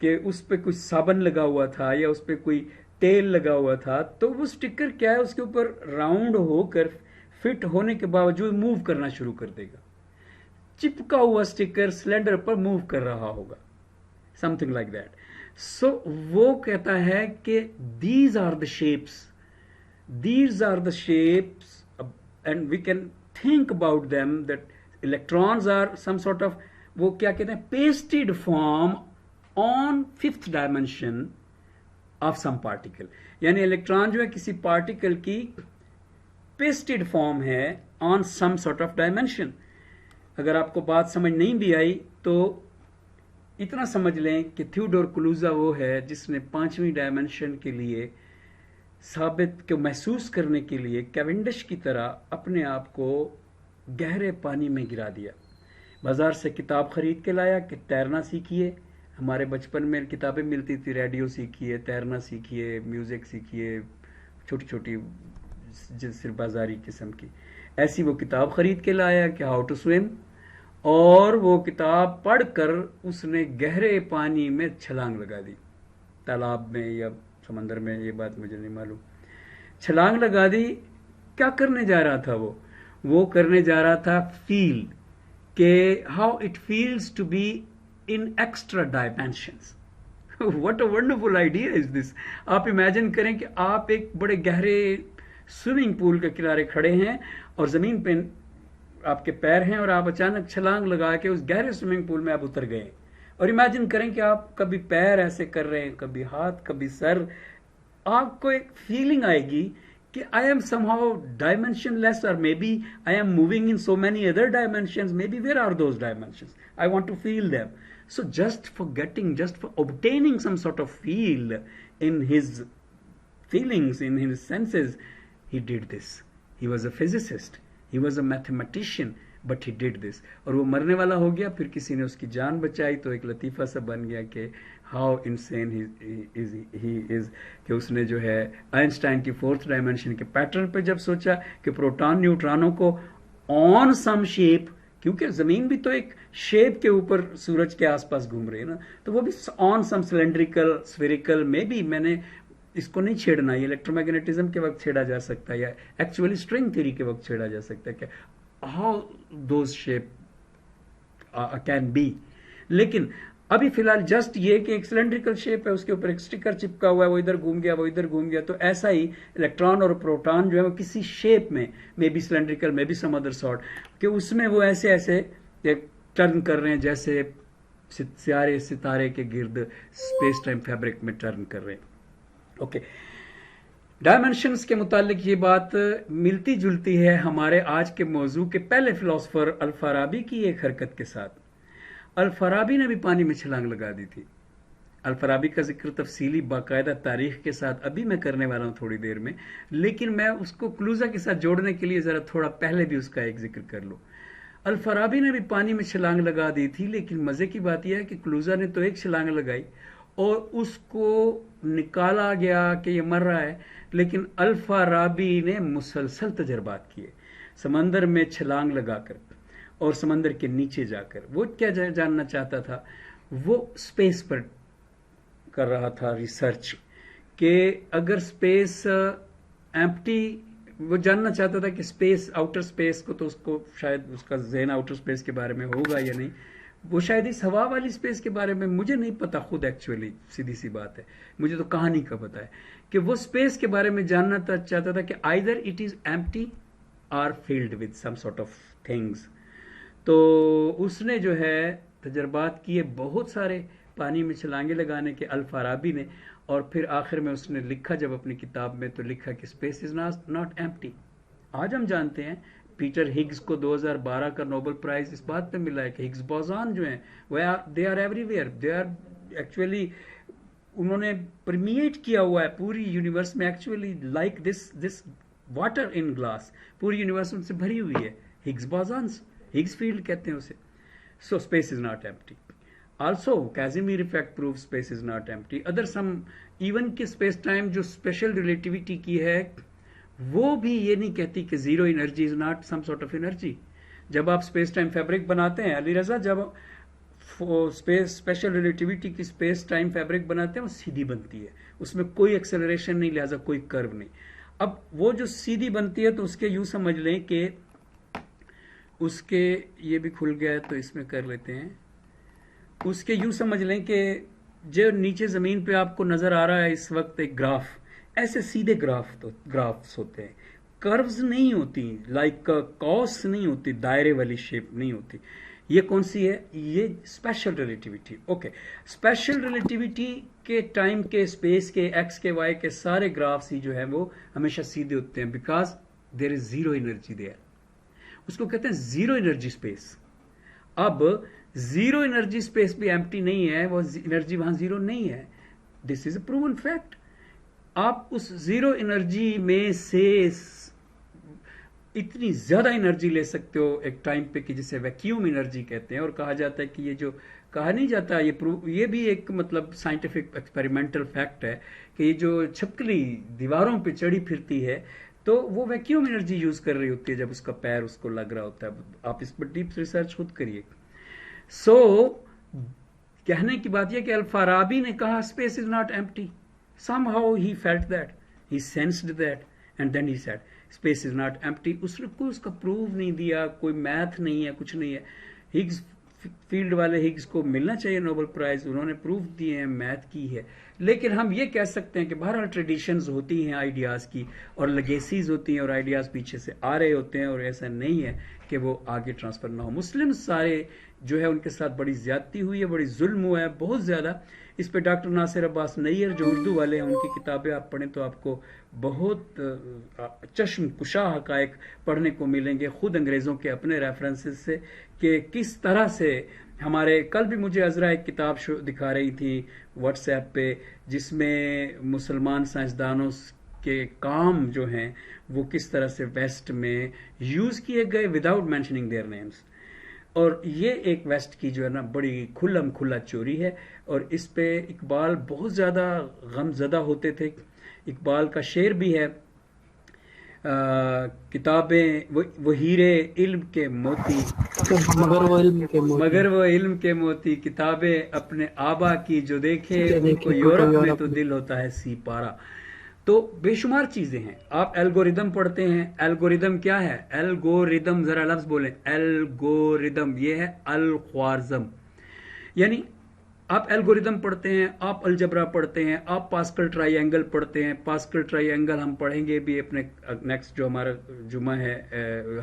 कि उस पर कुछ साबन लगा हुआ था या उस पर कोई तेल लगा हुआ था, तो वो स्टिकर क्या है, उसके ऊपर राउंड होकर फिट होने के बावजूद मूव करना शुरू कर देगा। चिपका हुआ स्टिकर सिलेंडर पर मूव कर रहा होगा, समथिंग लाइक दैट। सो वो कहता है कि these are the shapes and we can think about them that electrons are some sort of, वो क्या कहते हैं, pasted form on fifth dimension of some particle, यानी इलेक्ट्रॉन जो है किसी पार्टिकल की पेस्टेड फॉर्म है on some sort of dimension। अगर आपको बात समझ नहीं भी आई तो इतना समझ लें कि थियोडोर क्लूजा वो है जिसने 5वीं डायमेंशन के लिए साबित को महसूस करने के लिए कैवेंडिश की तरह अपने आप को गहरे पानी में गिरा दिया। बाजार से किताब खरीद के लाया कि तैरना सीखिए। हमारे बचपन में किताबें मिलती थी, रेडियो सीखिए, तैरना सीखिए, म्यूजिक सीखिए, छोटी छोटी सिर्फ बाजारी किस्म की। ऐसी वो किताब खरीद के लाया कि हाउ टू स्विम, और वो किताब पढ़कर उसने गहरे पानी में छलांग लगा दी, तालाब में या समंदर में, ये बात मुझे नहीं मालूम। छलांग लगा दी। क्या करने जा रहा था वो करने जा रहा था फील के how it feels to be in extra dimensions. What a wonderful idea is this. आप इमेजिन करें कि आप एक बड़े गहरे स्विमिंग पूल के किनारे खड़े हैं और जमीन पे आपके पैर हैं और आप अचानक छलांग लगा के उस गहरे स्विमिंग पूल में आप उतर गए। और इमेजिन करें कि आप कभी पैर ऐसे कर रहे हैं, कभी हाथ, कभी सर। आपको एक फीलिंग आएगी कि आई एम समहाउ डायमेंशनलेस, और maybe I am moving in so many other dimensions, maybe where are those dimensions, I want to feel them. So just for obtaining some sort of feel in his feelings, in his senses, he did this. He was a physicist, he was a mathematician, but he did this. और वो मरने वाला हो गया, फिर किसी ने उसकी जान बचाई, तो एक लतीफ़ा सा बन गया कि how insane he is, कि उसने जो है आइंस्टाइन की 4th डायमेंशन के पैटर्न पे जब सोचा कि प्रोटॉन न्यूट्रॉनों को ऑन सम शेप, क्योंकि जमीन भी तो एक शेप के ऊपर सूरज के आसपास घूम रही है ना, तो वो भी ऑन सम सिलेंड्रिकल स्फेरिकल में भी, मैंने इसको नहीं छेड़ना, ये इलेक्ट्रोमैग्नेटिज्म के वक्त छेड़ा जा सकता है या एक्चुअली स्ट्रिंग थ्योरी के वक्त छेड़ा जा सकता है कि how those shape can be. लेकिन अभी फिलहाल जस्ट ये कि एक सिलेंड्रिकल शेप है, उसके ऊपर एक स्टिकर चिपका हुआ है, वो इधर घूम गया, वो इधर घूम गया। तो ऐसा ही इलेक्ट्रॉन और प्रोटॉन जो है वो किसी शेप में, maybe cylindrical, maybe some other sort, कि उसमें वो ऐसे ऐसे टर्न कर रहे हैं जैसे सितारे के गिर्द स्पेस टाइम फैब्रिक में टर्न कर रहे हैं। ओके, डायमेंशंस के मुतालिक ये बात मिलती जुलती है हमारे आज के मौजू के पहले फिलोसफर अल-फराबी की एक हरकत के साथ। अल-फराबी ने भी पानी में छलांग लगा दी थी। अल-फराबी का जिक्र तफसीली बाकायदा तारीख के साथ अभी मैं करने वाला हूं थोड़ी देर में, लेकिन मैं उसको क्लूजा के साथ जोड़ने के लिए जरा थोड़ा पहले भी उसका एक जिक्र कर लूं। अल-फराबी ने भी पानी में छलांग लगा दी थी, लेकिन मजे की बात यह है कि क्लूजा ने तो एक छलांग लगाई और उसको निकाला गया कि ये मर रहा है, लेकिन अल-फराबी ने मुसलसल तजर्बात किए समंदर में छलांग लगाकर और समंदर के नीचे जाकर। वो क्या जानना चाहता था, वो स्पेस पर कर रहा था रिसर्च, कि अगर स्पेस एम्प्टी, वो जानना चाहता था कि स्पेस, आउटर स्पेस को, तो उसको शायद उसका ज़हन आउटर स्पेस के बारे में होगा या नहीं, वो शायद इस हवा वाली स्पेस के बारे में, मुझे नहीं पता खुद, एक्चुअली सीधी सी बात है, मुझे तो कहानी का पता है कि वो स्पेस के बारे में जानना चाहता था कि either it is empty or filled with some sort of things. तो उसने जो है तजर्बात किए बहुत सारे पानी में छलांगे लगाने के अल-फराबी ने, और फिर आखिर में उसने लिखा जब अपनी किताब में, तो लिखा कि स्पेस इज नॉट एम्प्टी। आज हम जानते हैं पीटर हिग्स को 2012 का नोबेल प्राइज इस बात पे मिला है कि हिग्स बोसॉन जो हैं वो they are everywhere, they are actually उन्होंने परमिएट किया हुआ है पूरी यूनिवर्स में, actually like this water in glass, पूरी यूनिवर्स उनसे भरी हुई है। हिग्स बोसॉन्स, हिग्स फील्ड कहते हैं उसे। So space is not empty. Also, Casimir effect proves space is not empty. Other some even कि स्पेस टाइम जो स्पेशल रिलेटिविटी की है वो भी ये नहीं कहती कि zero energy is not some sort of energy. जब आप स्पेस टाइम फैब्रिक बनाते हैं अली रजा, जब स्पेस स्पेशल रिलेटिविटी की स्पेस टाइम फैब्रिक बनाते हैं वो सीधी बनती है, उसमें कोई एक्सेलरेशन नहीं, लिहाजा कोई कर्व नहीं। अब वो जो सीधी बनती है तो उसके यूं समझ लें कि उसके, ये भी खुल गया है तो इसमें कर लेते हैं, उसके यूं समझ लें कि जो नीचे जमीन पे आपको नजर आ रहा है इस वक्त एक ग्राफ, ऐसे सीधे ग्राफ्स होते हैं, कर्व्स नहीं होती, लाइक कॉस नहीं होती, दायरे वाली शेप नहीं होती। ये कौन सी है? ये special relativity. Okay, special relativity के टाइम के, स्पेस के, एक्स के, वाई के सारे ग्राफ्स ही जो है वो हमेशा सीधे होते हैं, because there is zero energy there. उसको कहते हैं जीरो एनर्जी स्पेस। अब जीरो एनर्जी स्पेस भी एम्प्टी नहीं है, वो एनर्जी वहां जीरो नहीं है। This is a proven fact. आप उस जीरो एनर्जी में से इतनी ज्यादा एनर्जी ले सकते हो एक टाइम पे कि जिसे वैक्यूम एनर्जी कहते हैं, और कहा जाता है कि ये जो कहा नहीं जाता, ये भी एक मतलब साइंटिफिक एक्सपेरिमेंटल फैक्ट है कि ये जो छिपकली दीवारों पे चढ़ी फिरती है तो वो वैक्यूम एनर्जी यूज कर रही होती है जब उसका पैर उसको लग रहा होता है। आप इस पर डीप रिसर्च खुद करिए। सो कहने की बात यह कि अल-फाराबी ने कहा space is not empty. somehow he felt that, he sensed that, and then he said space is not empty। उसने कोई उसका प्रूव नहीं दिया, कोई मैथ नहीं है, कुछ नहीं है। हिग्स फील्ड वाले हिग्स को मिलना चाहिए नोबेल प्राइज, उन्होंने प्रूफ दिए हैं, मैथ की है। लेकिन हम ये कह सकते हैं कि बहरहाल ट्रेडिशंस होती हैं आइडियाज की, और लेगेसीज होती हैं, और आइडियाज पीछे से आ रहे होते हैं, और ऐसा नहीं है कि वो आगे ट्रांसफर ना हो। मुस्लिम सारे जो है उनके साथ बड़ी ज्यादती हुई है, बड़ी जुल्म हुआ है बहुत ज्यादा। इस पे डॉक्टर नासिर अब्बास नैयर जो उर्दू वाले हैं, उनकी किताबें आप पढ़ें तो आपको बहुत चश्म कुशा हकायक पढ़ने को मिलेंगे, खुद अंग्रेजों के अपने रेफरेंसेस से, कि किस तरह से हमारे, कल भी मुझे अजरा एक किताब दिखा रही थी व्हाट्सएप पे, जिसमें मुसलमान साइंसदानों के काम जो हैं वो किस तरह से वेस्ट में यूज किए गए विदाउट मेंशनिंग देयर नेम्स। और ये एक वेस्ट की जो है ना बड़ी खुल्लम खुल्ला चोरी है, और इस पे इकबाल बहुत ज्यादा गमजदा होते थे। इकबाल का शेर भी है, किताबें वो हीरे इल्म के मोती, मगर वो इल्म के मोती, किताबें अपने आबा की जो देखे उनको यूरोप में तो दिल होता है सी पारा। तो बेशुमार चीजें हैं। आप एल्गोरिदम पढ़ते हैं, एल्गोरिदम क्या है? एल्गोरिदम, जरा लफ्ज बोलें, एल्गोरिदम, ये है अल ख्वारिज़म। यानी आप एल्गोरिदम पढ़ते हैं, आप अलजबरा पढ़ते हैं, आप पास्कल ट्राइंगल पढ़ते हैं। पास्कल ट्राइंगल हम पढ़ेंगे भी अपने नेक्स्ट जो हमारा जुमा है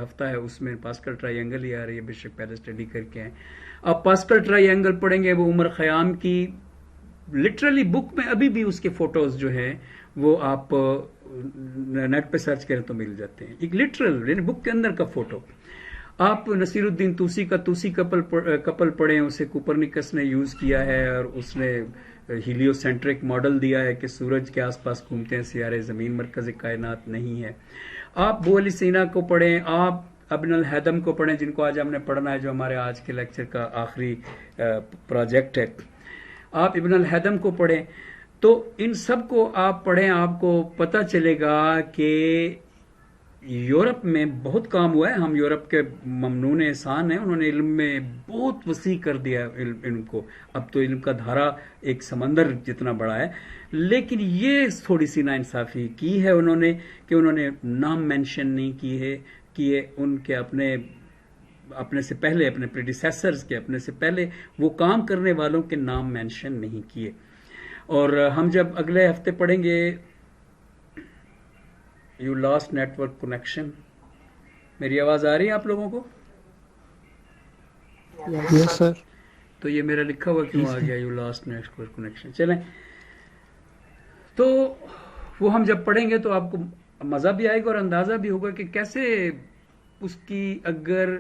हफ्ता है उसमें पास्कल ट्राइंगल ही आ रही है, बेशक पहले स्टडी करके आए। आप पास्कल ट्राइंगल पढ़ेंगे, वो उमर खयाम की लिटरली बुक में अभी भी उसके फोटोज जो हैं वो आप नेट पे सर्च करें तो मिल जाते हैं, एक लिटरल यानी बुक के अंदर का फोटो। आप नसीरुद्दीन तूसी का तूसी कपल पढ़ें, उसे कुपरनिकस ने यूज किया है, और उसने हीलियोसेंट्रिक मॉडल दिया है कि सूरज के आसपास घूमते हैं सियारे, जमीन मरकज कायनात नहीं है। आप बू अली सीना को पढ़ें, आप अब्न अल हैदम को पढ़ें, जिनको आज हमने पढ़ना है, जो हमारे आज के लेक्चर का आखिरी प्रोजेक्ट है। आप इब्न अल हैदम को पढ़ें। तो इन सब को आप पढ़ें, आपको पता चलेगा कि यूरोप में बहुत काम हुआ है। हम यूरोप के ममनून एहसान हैं, उन्होंने इल्म में बहुत वसी कर दिया इल्म को। अब तो इल्म का धारा एक समंदर जितना बड़ा है, लेकिन ये थोड़ी सी नाइंसाफी की है उन्होंने कि उन्होंने नाम मेंशन नहीं किए उनके अपने से पहले, अपने प्रेडिसेसर्स के, अपने से पहले वो काम करने वालों के नाम मेंशन नहीं किए। और हम जब अगले हफ्ते पढ़ेंगे यू लॉस्ट नेटवर्क कनेक्शन, मेरी आवाज आ रही है आप लोगों को? Yes sir. तो ये मेरा लिखा हुआ क्यों आ गया, यू लॉस्ट नेटवर्क कनेक्शन? चलें, तो वो हम जब पढ़ेंगे तो आपको मजा भी आएगा और अंदाजा भी होगा कि कैसे उसकी, अगर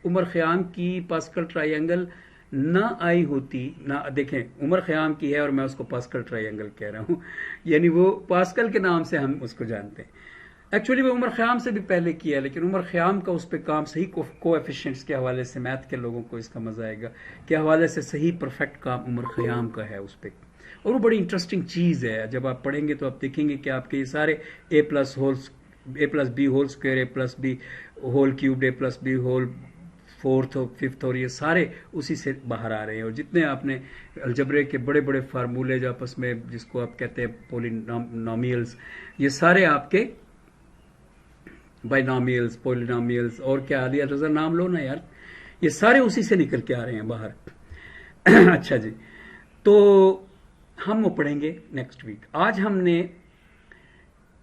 उमर खयाम की पास्कल ट्राइंगल ना आई होती, ना देखें उमर ख़याम की है और मैं उसको पास्कल ट्रायंगल कह रहा हूँ, यानी वो पास्कल के नाम से हम उसको जानते हैं। एक्चुअली वो उमर ख़याम से भी पहले किया, लेकिन उमर ख़याम का उस पर काम सही कोएफिशिएंट्स के हवाले से, मैथ के लोगों को इसका मजा आएगा, के हवाले से सही परफेक्ट काम उमर ख़याम का है उस पर। और वो बड़ी इंटरेस्टिंग चीज़ है, जब आप पढ़ेंगे तो आप देखेंगे कि आपके ये सारे a plus B whole square, a plus B whole cubed, a plus B whole fourth और फिफ्थ, और ये सारे उसी से बाहर आ रहे हैं। और जितने आपने अलजबरे के बड़े बड़े फार्मूले जो आपस में, जिसको आप कहते हैं पोलिनोमियल्स, ये सारे आपके बाइनोमियल्स, पोलिनोमियल्स, और क्या आलिया रजा नाम लो ना यार, ये सारे उसी से निकल के आ रहे हैं बाहर। अच्छा जी, तो हम वो पढ़ेंगे नेक्स्ट वीक। आज हमने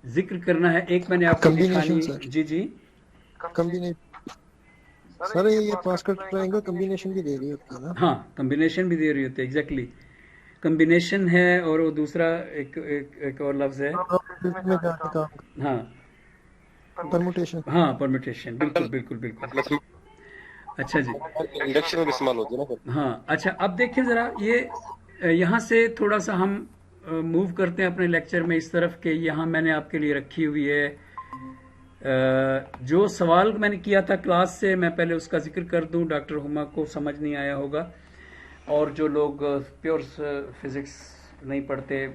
जिक्र करना है, एक मैंने आपको कॉम्बिनेशन दिखानी, सर, जी जी, कॉम्बिनेशन सर, ये पास्कल ट्रायंगल कॉम्बिनेशन भी दे रही होती है ना? हाँ कॉम्बिनेशन भी दे रही होती है, एग्जैक्टली कॉम्बिनेशन है, और वो दूसरा एक और लफ्ज है, में जाके काम, हाँ परमुटेशन। हाँ परम्यूटेशन, बिल्कुल बिल्कुल बिल्कुल। अच्छा जी, इंडक्शन में इस्तेमाल होती है ना फिर। हाँ अच्छा, अब देखिए ज़रा ये यहाँ से थोड़ा सा हम मूव करते हैं अपने लेक्चर में इस तरफ के। यहाँ मैंने आपके लिए रखी हुई है जो सवाल मैंने किया था क्लास से, मैं पहले उसका जिक्र कर दूं। डॉक्टर हुमा को समझ नहीं आया होगा, और जो लोग प्योर फिजिक्स नहीं पढ़ते,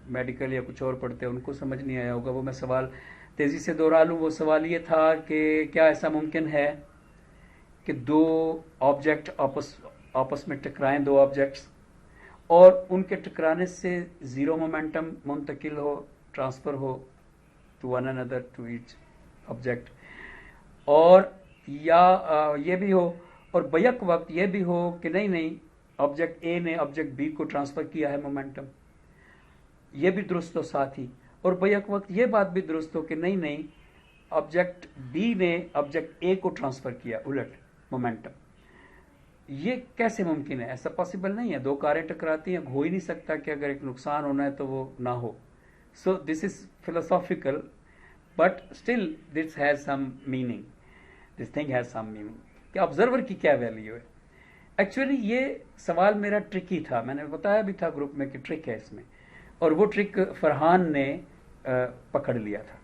मेडिकल या कुछ और पढ़ते, उनको समझ नहीं आया होगा। वो मैं सवाल तेज़ी से दोहरा लूँ। वो सवाल ये था कि क्या ऐसा मुमकिन है कि दो ऑब्जेक्ट आपस में टकराएं, दो ऑब्जेक्ट्स, और उनके टकराने से ज़ीरो मोमेंटम मुंतकिल हो, ट्रांसफ़र हो to one another, to each object, और या ये भी हो, और बैक वक्त ये भी हो कि नहीं ऑब्जेक्ट ए ने ऑब्जेक्ट बी को ट्रांसफ़र किया है मोमेंटम, ये भी दुरुस्त हो साथ ही, और बैक वक्त ये बात भी दुरुस्त हो कि नहीं ऑब्जेक्ट बी ने ऑब्जेक्ट ए को ट्रांसफ़र किया उलट मोमेंटम। ये कैसे मुमकिन है? ऐसा पॉसिबल नहीं है। दो कारें टकराती हैं, हो ही नहीं सकता कि अगर एक नुकसान होना है तो वो ना हो। So this is philosophical, but still this has some meaning, this thing has some meaning कि ऑब्जर्वर की क्या वैल्यू है। एक्चुअली ये सवाल मेरा ट्रिकी था, मैंने बताया भी था ग्रुप में कि ट्रिक है इसमें, और वो ट्रिक फरहान ने पकड़ लिया था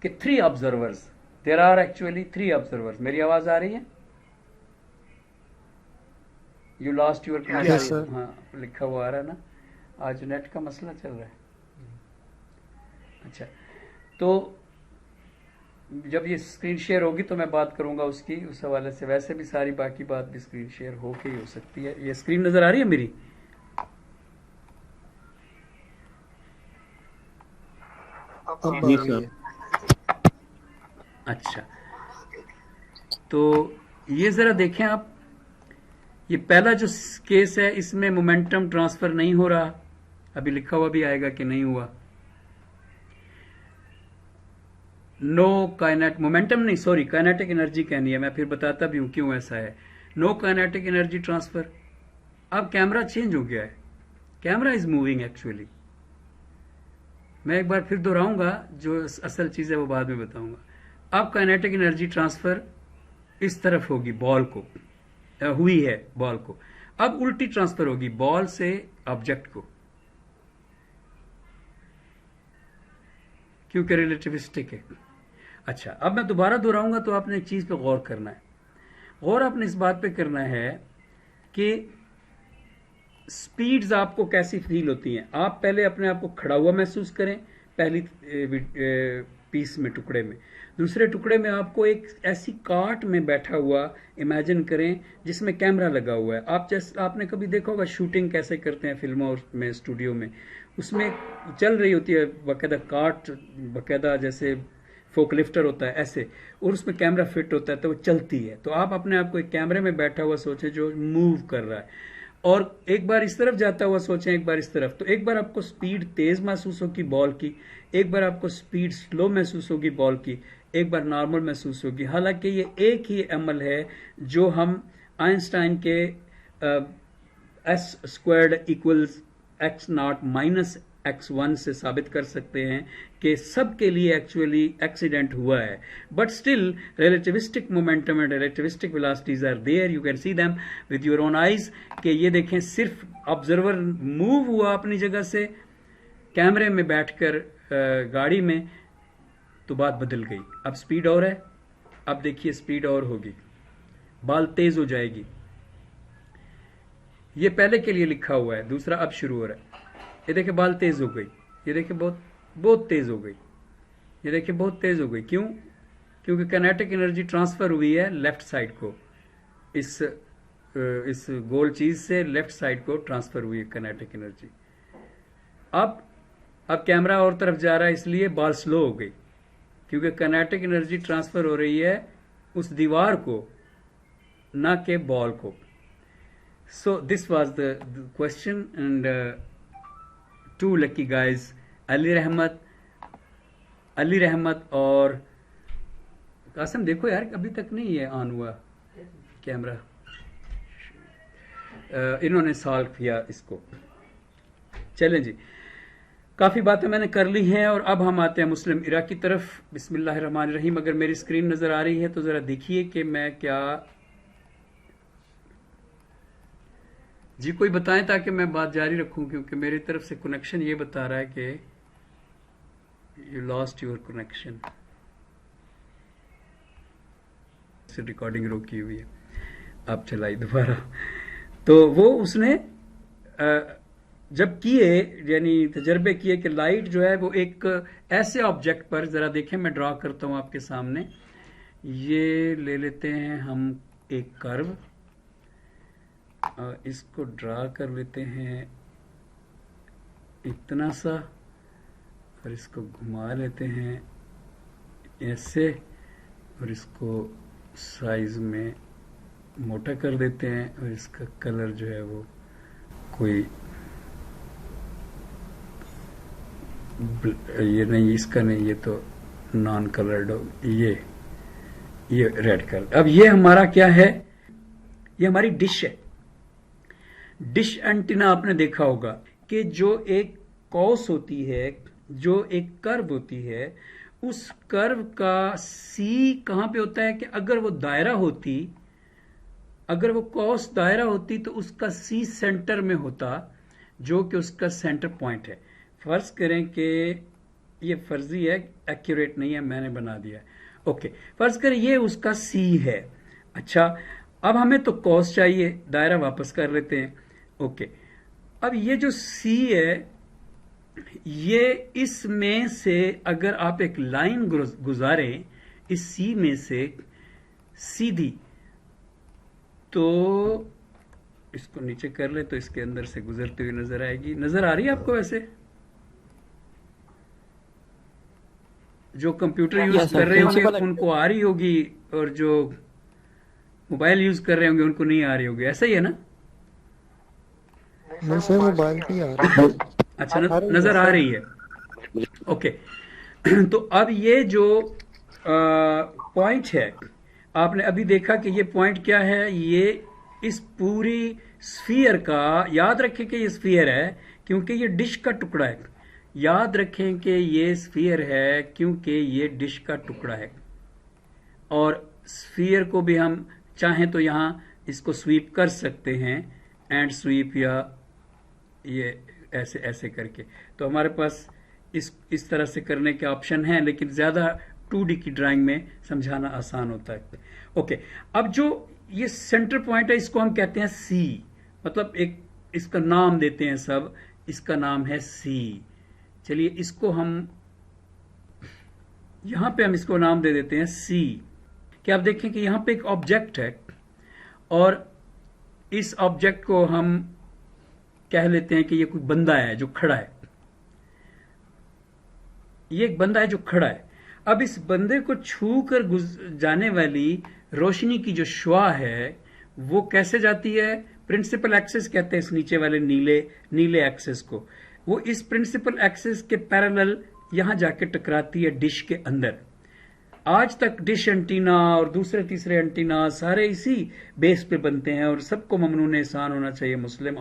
कि 3 observers, there are actually 3 observers. मेरी आवाज आ रही है? यू लॉस्ट यूर कनेक्शन, हाँ लिखा हुआ आ रहा है ना, आज नेट का मसला चल रहा है। अच्छा, तो जब ये स्क्रीन शेयर होगी तो मैं बात करूंगा उसकी, उस हवाले से। वैसे भी सारी बाकी बात भी स्क्रीन शेयर होके ही हो सकती है। ये स्क्रीन नजर आ रही है मेरी? जी सर। अच्छा, तो ये जरा देखें आप, ये पहला जो केस है इसमें मोमेंटम ट्रांसफर नहीं हो रहा, अभी लिखा हुआ भी आएगा कि नहीं हुआ। नो काइनेट मोमेंटम नहीं, सॉरी काइनेटिक एनर्जी कहनी है, मैं फिर बताता भी हूं क्यों ऐसा है। No kinetic energy transfer. अब कैमरा चेंज हो गया है, कैमरा इज मूविंग एक्चुअली। मैं एक बार फिर दोहराऊंगा, जो असल चीज है वो बाद में बताऊंगा। अब काइनेटिक एनर्जी ट्रांसफर इस तरफ होगी, बॉल को हुई है, बॉल को। अब उल्टी ट्रांसफर होगी बॉल से ऑब्जेक्ट को, क्योंकि रिलेटिविस्टिक है। अच्छा, अब मैं दोबारा दोहराऊंगा तो आपने एक चीज पे गौर करना है। गौर आपने इस बात पे करना है कि स्पीड्स आपको कैसी फील होती हैं। आप पहले अपने आप को खड़ा हुआ महसूस करें पहली पीस में, टुकड़े में। दूसरे टुकड़े में आपको एक ऐसी कार्ट में बैठा हुआ इमेजिन करें जिसमें कैमरा लगा हुआ है। आपने कभी देखा होगा शूटिंग कैसे करते हैं फिल्मों में, स्टूडियो में, उसमें चल रही होती है बाकायदा कार्ट, बाकायदा जैसे फोकलिफ्टर होता है ऐसे, और उसमें कैमरा फिट होता है तो वो चलती है। तो आप अपने आप को एक कैमरे में बैठा हुआ सोचें जो मूव कर रहा है, और एक बार इस तरफ जाता हुआ सोचें, एक बार इस तरफ। तो एक बार आपको स्पीड तेज महसूस होगी बॉल की, एक बार आपको स्पीड स्लो महसूस होगी बॉल की, एक बार नॉर्मल महसूस होगी। हालांकि ये एक ही अमल है जो हम आइंस्टाइन के s² = x0 - x1 से साबित कर सकते हैं कि सबके लिए एक्चुअली एक्सीडेंट हुआ है, but still relativistic momentum and relativistic velocities are there, you can see them with your own eyes. कि ये देखें, सिर्फ ऑब्जर्वर मूव हुआ अपनी जगह से कैमरे में बैठकर गाड़ी में, तो बात बदल गई। अब स्पीड और है, अब देखिए स्पीड और होगी, बाल तेज हो जाएगी। ये पहले के लिए लिखा हुआ है, दूसरा अब शुरू हो रहा है। ये देखिए बाल तेज हो गई, ये देखिए बहुत तेज हो गई, ये देखिए बहुत तेज हो गई। क्यों? क्योंकि काइनेटिक एनर्जी ट्रांसफर हुई है लेफ्ट साइड को, इस गोल चीज से लेफ्ट साइड को ट्रांसफर हुई है काइनेटिक एनर्जी। अब कैमरा और तरफ जा रहा है, इसलिए बाल स्लो हो गई, क्योंकि काइनेटिक एनर्जी ट्रांसफर हो रही है उस दीवार को, ना के बॉल को। So this was the question and two lucky guys, Ali Rahmat और कासिम। देखो यार, अभी तक नहीं है ऑन हुआ कैमरा। इन्होंने सॉल्व किया इसको। चलें जी, काफ़ी बातें मैंने कर ली हैं और अब हम आते हैं मुस्लिम इरा की तरफ। बिस्मिल्लाहिर्रहमानिर्रहीम। अगर मेरी स्क्रीन नज़र आ रही है तो ज़रा देखिए कि मैं क्या, जी कोई बताएं ताकि मैं बात जारी रखूं, क्योंकि मेरी तरफ से कनेक्शन ये बता रहा है कि यू लॉस्ट योर कनेक्शन, से रिकॉर्डिंग रोकी हुई है। अब चलाई दोबारा। तो वो उसने जब किए, यानी तजर्बे किए कि लाइट जो है वो एक ऐसे ऑब्जेक्ट पर, जरा देखें मैं ड्रॉ करता हूं आपके सामने। ये ले लेते हैं हम एक कर्व, इसको ड्रा कर लेते हैं इतना सा, और इसको घुमा लेते हैं ऐसे, और इसको साइज में मोटा कर देते हैं, और इसका कलर जो है वो कोई ये नहीं, इसका नहीं, ये तो नॉन कलर्ड हो, ये रेड कलर। अब ये हमारा क्या है? ये हमारी डिश है। डिश एंटीना आपने देखा होगा कि जो एक कॉस होती है, जो एक कर्व होती है, उस कर्व का सी कहां पे होता है कि अगर वो दायरा होती, अगर वो कॉस दायरा होती तो उसका सी सेंटर में होता, जो कि उसका सेंटर पॉइंट है। फर्ज करें कि ये फर्जी है, एक्यूरेट नहीं है, मैंने बना दिया है। ओके, फर्ज करें ये उसका सी है। अच्छा, अब हमें तो कॉस चाहिए, दायरा वापस कर लेते हैं। ओके, अब ये जो सी है, ये इसमें से अगर आप एक लाइन गुजारें इस सी में से सीधी, तो इसको नीचे कर ले तो इसके अंदर से गुजरती हुई नजर आएगी। नजर आ रही है आपको? वैसे जो कंप्यूटर यूज कर रहे होंगे उनको आ रही होगी, और जो मोबाइल यूज कर रहे होंगे उनको नहीं आ रही होगी। ऐसा ही है ना? नहीं सर, मोबाइल पे आ रहा है। अच्छा, नजर आ रही है। ओके, तो अब ये जो पॉइंट है, आपने अभी देखा कि ये पॉइंट क्या है? ये इस पूरी स्फीयर का, याद रखें कि ये स्फीयर है क्योंकि ये डिश का टुकड़ा है। याद रखें कि ये स्फीयर है क्योंकि ये डिश का टुकड़ा है। और स्फीयर को भी हम चाहें तो यहां इसको स्वीप कर सकते हैं, एंड स्वीप, या ये ऐसे ऐसे करके। तो हमारे पास इस तरह से करने के ऑप्शन हैं, लेकिन ज्यादा 2D की ड्राइंग में समझाना आसान होता है। ओके, अब जो ये सेंटर पॉइंट है इसको हम कहते हैं सी, मतलब एक इसका नाम देते हैं सब, इसका नाम है सी। चलिए इसको हम यहां पे हम इसको नाम दे देते हैं सी। क्या आप देखें कि यहां पे एक ऑब्जेक्ट है, और इस ऑब्जेक्ट को हम कह लेते हैं कि ये कोई बंदा है जो खड़ा है। ये एक बंदा है जो खड़ा है। अब इस बंदे को छू कर जाने वाली रोशनी की जो शुआ है वो कैसे जाती है? प्रिंसिपल एक्सिस कहते हैं इस नीचे वाले नीले एक्सिस को। वो इस प्रिंसिपल एक्सिस के पैरेलल यहां जाके टकराती है डिश के अंदर। आज तक डिश एंटीना और दूसरे तीसरे एंटीना सारे इसी बेस पे बनते हैं, और सबको ममनून एहसान होना चाहिए मुस्लिम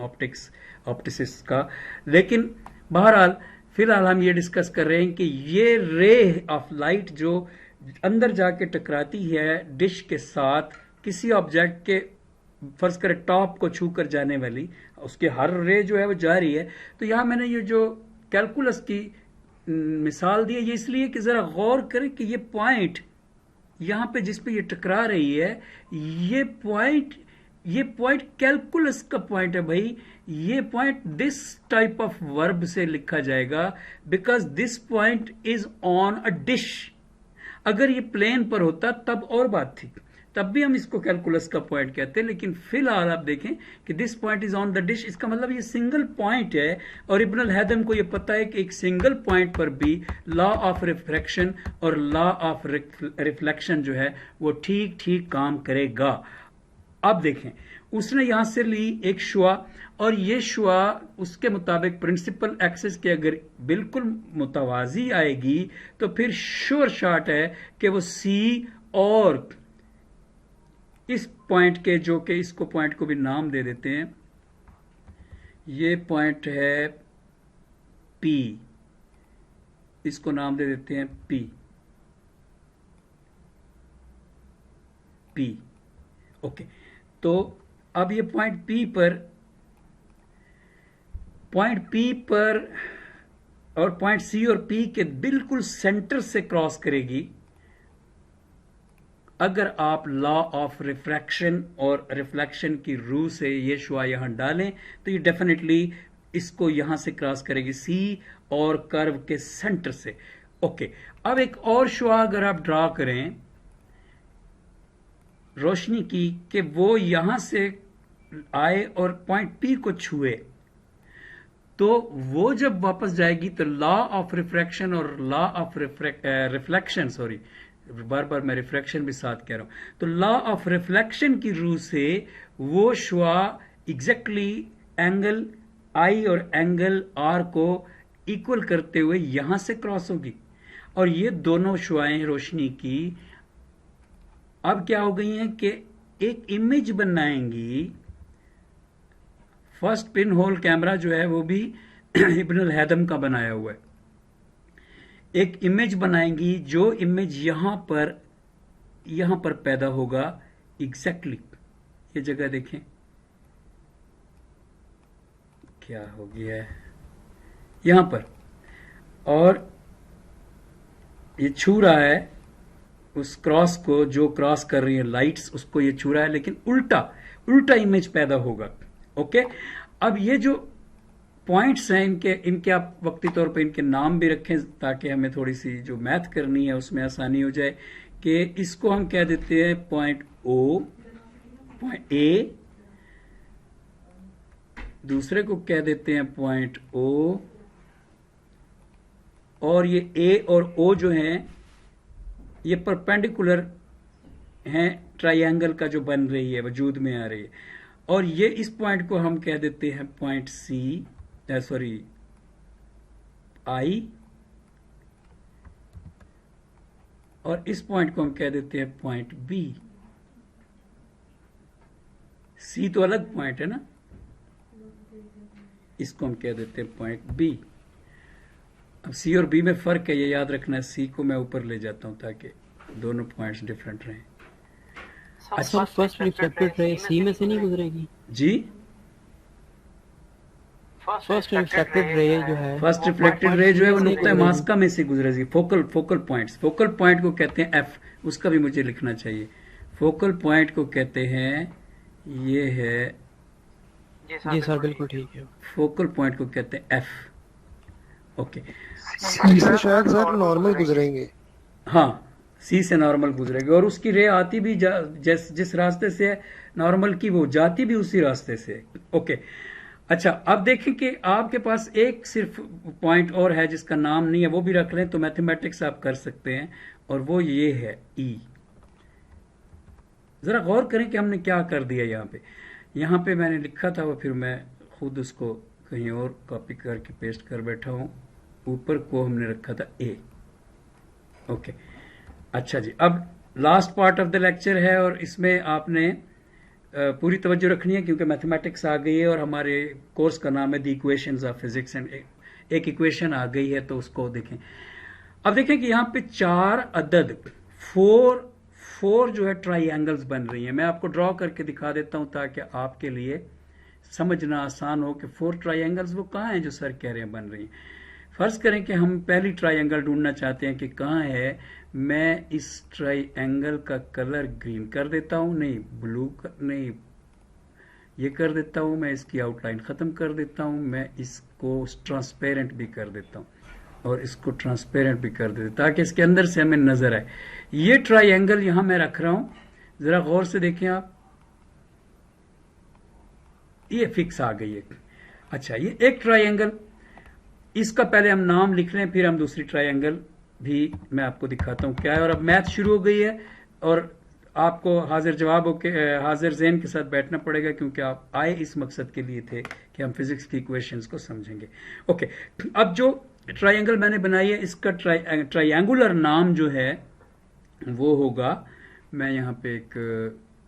ऑप्टिसिस्ट का। लेकिन बहरहाल फिलहाल हम ये डिस्कस कर रहे हैं कि ये रे ऑफ लाइट जो अंदर जाके टकराती है डिश के साथ किसी ऑब्जेक्ट के, फर्ज करें टॉप को छू कर जाने वाली, उसके हर रे जो है वो जा रही है। तो यहां मैंने ये जो कैलकुलस की मिसाल दी है, ये इसलिए कि जरा गौर करें कि ये पॉइंट यहां पे जिस पे ये टकरा रही है, ये पॉइंट कैलकुलस का पॉइंट है भाई। ये point this type of verb से लिखा जाएगा because this point is on a dish. अगर ये प्लेन पर होता तब और बात थी, तब भी हम इसको कैलकुलस का पॉइंट कहते हैं। लेकिन फिलहाल आप देखें कि this point is on the dish, इसका मतलब ये सिंगल पॉइंट है। और इब्न अल हैदम को ये पता है कि एक सिंगल पॉइंट पर भी लॉ ऑफ रिफ्रैक्शन और लॉ ऑफ रिफ्लेक्शन जो है वो ठीक ठीक काम करेगा। अब देखें, उसने यहां से ली एक शुआ, और ये शुआ उसके मुताबिक प्रिंसिपल एक्सिस के अगर बिल्कुल मुतवाजी आएगी तो फिर श्योर शॉट है कि वो सी और इस पॉइंट के, जो कि इसको पॉइंट को भी नाम दे देते हैं, ये पॉइंट है पी, इसको नाम दे देते हैं पी। ओके, तो अब ये पॉइंट पी पर और पॉइंट सी और पी के बिल्कुल सेंटर से क्रॉस करेगी। अगर आप लॉ ऑफ रिफ्रैक्शन और रिफ्लेक्शन की रूल से ये शुआ यहां डालें तो ये डेफिनेटली इसको यहां से क्रॉस करेगी सी और कर्व के सेंटर से। ओके, अब एक और शुआ अगर आप ड्रा करें रोशनी की कि वो यहां से आए और पॉइंट पी को छुए, तो वो जब वापस जाएगी तो लॉ ऑफ रिफ्रैक्शन और लॉ ऑफ रिफ्लेक्शन, सॉरी बार बार मैं रिफ्रैक्शन भी साथ कह रहा हूं, तो लॉ ऑफ रिफ्लेक्शन की रूल से वो शुआ एग्जैक्टली एंगल आई और एंगल आर को इक्वल करते हुए यहां से क्रॉस होगी। और ये दोनों शुआएं रोशनी की अब क्या हो गई हैं कि एक इमेज बनाएंगी। फर्स्ट पिन होल कैमरा जो है वो भी इब्न अल हैदम का बनाया हुआ है। एक इमेज बनाएंगी, जो इमेज यहां पर पैदा होगा एग्जैक्टली। ये जगह देखें क्या हो गया है यहां पर, और ये छू रहा है उस क्रॉस को, जो क्रॉस कर रही है लाइट्स उसको ये छू रहा है, लेकिन उल्टा इमेज पैदा होगा। ओके, अब ये जो पॉइंट्स हैं इनके आप वक्ती तौर पे इनके नाम भी रखें ताकि हमें थोड़ी सी जो मैथ करनी है उसमें आसानी हो जाए। कि इसको हम कह देते हैं पॉइंट ओ, पॉइंट ए, दूसरे को कह देते हैं पॉइंट ओ, और ये ए और ओ जो हैं ये परपेंडिकुलर हैं ट्रायंगल का जो बन रही है, वजूद में आ रही है। और ये इस पॉइंट को हम कह देते हैं पॉइंट सी, सॉरी आई, और इस पॉइंट को हम कह देते हैं पॉइंट बी। सी तो अलग पॉइंट है ना, इसको हम कह देते हैं पॉइंट बी। अब सी और बी में फर्क है, ये याद रखना है। सी को मैं ऊपर ले जाता हूं ताकि दोनों पॉइंट्स डिफरेंट रहें। अच्छा, फर्स्ट रिफ्लेक्टेड रे सी में से नहीं गुजरेगी जी? फर्स्ट रिफ्लेक्टेड रे जो है, फर्स्ट रिफ्लेक्टेड रे जो है वो नुक्ता मास्का में से गुजरेगी। फोकल पॉइंट को कहते हैं एफ, उसका भी मुझे लिखना चाहिए। फोकल पॉइंट को कहते हैं, ये है जी सर बिल्कुल ठीक है। फोकल पॉइंट को कहते हैं एफ। ओके, इससे शायद सर नॉर्मल गुजरेंगे। हाँ, सी से नॉर्मल गुजरेगी, और उसकी रे आती भी जिस रास्ते से है नॉर्मल की, वो जाती भी उसी रास्ते से। ओके, अच्छा, अब देखें कि आपके पास एक सिर्फ पॉइंट और है जिसका नाम नहीं है, वो भी रख लें तो मैथमेटिक्स आप कर सकते हैं, और वो ये है ई। जरा गौर करें कि हमने क्या कर दिया यहाँ पे मैंने लिखा था वो, फिर मैं खुद उसको कहीं और कॉपी करके पेस्ट कर बैठा हूं। ऊपर को हमने रखा था ए। ओके, अच्छा जी, अब last part of the lecture है और इसमें आपने पूरी तवज्जो रखनी है क्योंकि मैथमेटिक्स आ गई है और हमारे कोर्स का नाम है the equations of physics and एक इक्वेशन आ गई है, तो उसको देखें। अब देखें कि यहाँ पे 4 अदद 4 जो है ट्राइंगल्स बन रही हैं। मैं आपको ड्रॉ करके दिखा देता हूँ ताकि आपके लिए समझना आसान हो कि 4 ट्राइंगल्स वो कहाँ हैं जो सर कह रहे हैं बन रही हैं। फर्ज करें कि हम पहली ट्राइंगल ढूंढना चाहते हैं कि कहाँ है। मैं इस ट्राइंगल का कलर ग्रीन कर देता हूँ, नहीं ब्लू नहीं, ये कर देता हूँ, मैं इसकी आउटलाइन ख़त्म कर देता हूँ, मैं इसको ट्रांसपेरेंट भी कर देता हूँ और इसको ट्रांसपेरेंट भी कर देता हूँ ताकि इसके अंदर से हमें नजर आए। ये ट्राइंगल यहां मैं रख रहा हूं, जरा गौर से देखें आप, ये फिक्स आ गई है। अच्छा, ये एक ट्राइंगल, इसका पहले हम नाम लिख लें, फिर हम दूसरी ट्राइंगल भी मैं आपको दिखाता हूं क्या है। और अब मैथ शुरू हो गई है और आपको हाजिर जवाब होके हाजिर ज़हन के साथ बैठना पड़ेगा, क्योंकि आप आए इस मकसद के लिए थे कि हम फिजिक्स की इक्वेशंस को समझेंगे। ओके, अब जो ट्राइंगल मैंने बनाई है, इसका ट्राइंगुलर नाम जो है वो होगा, मैं यहाँ पे एक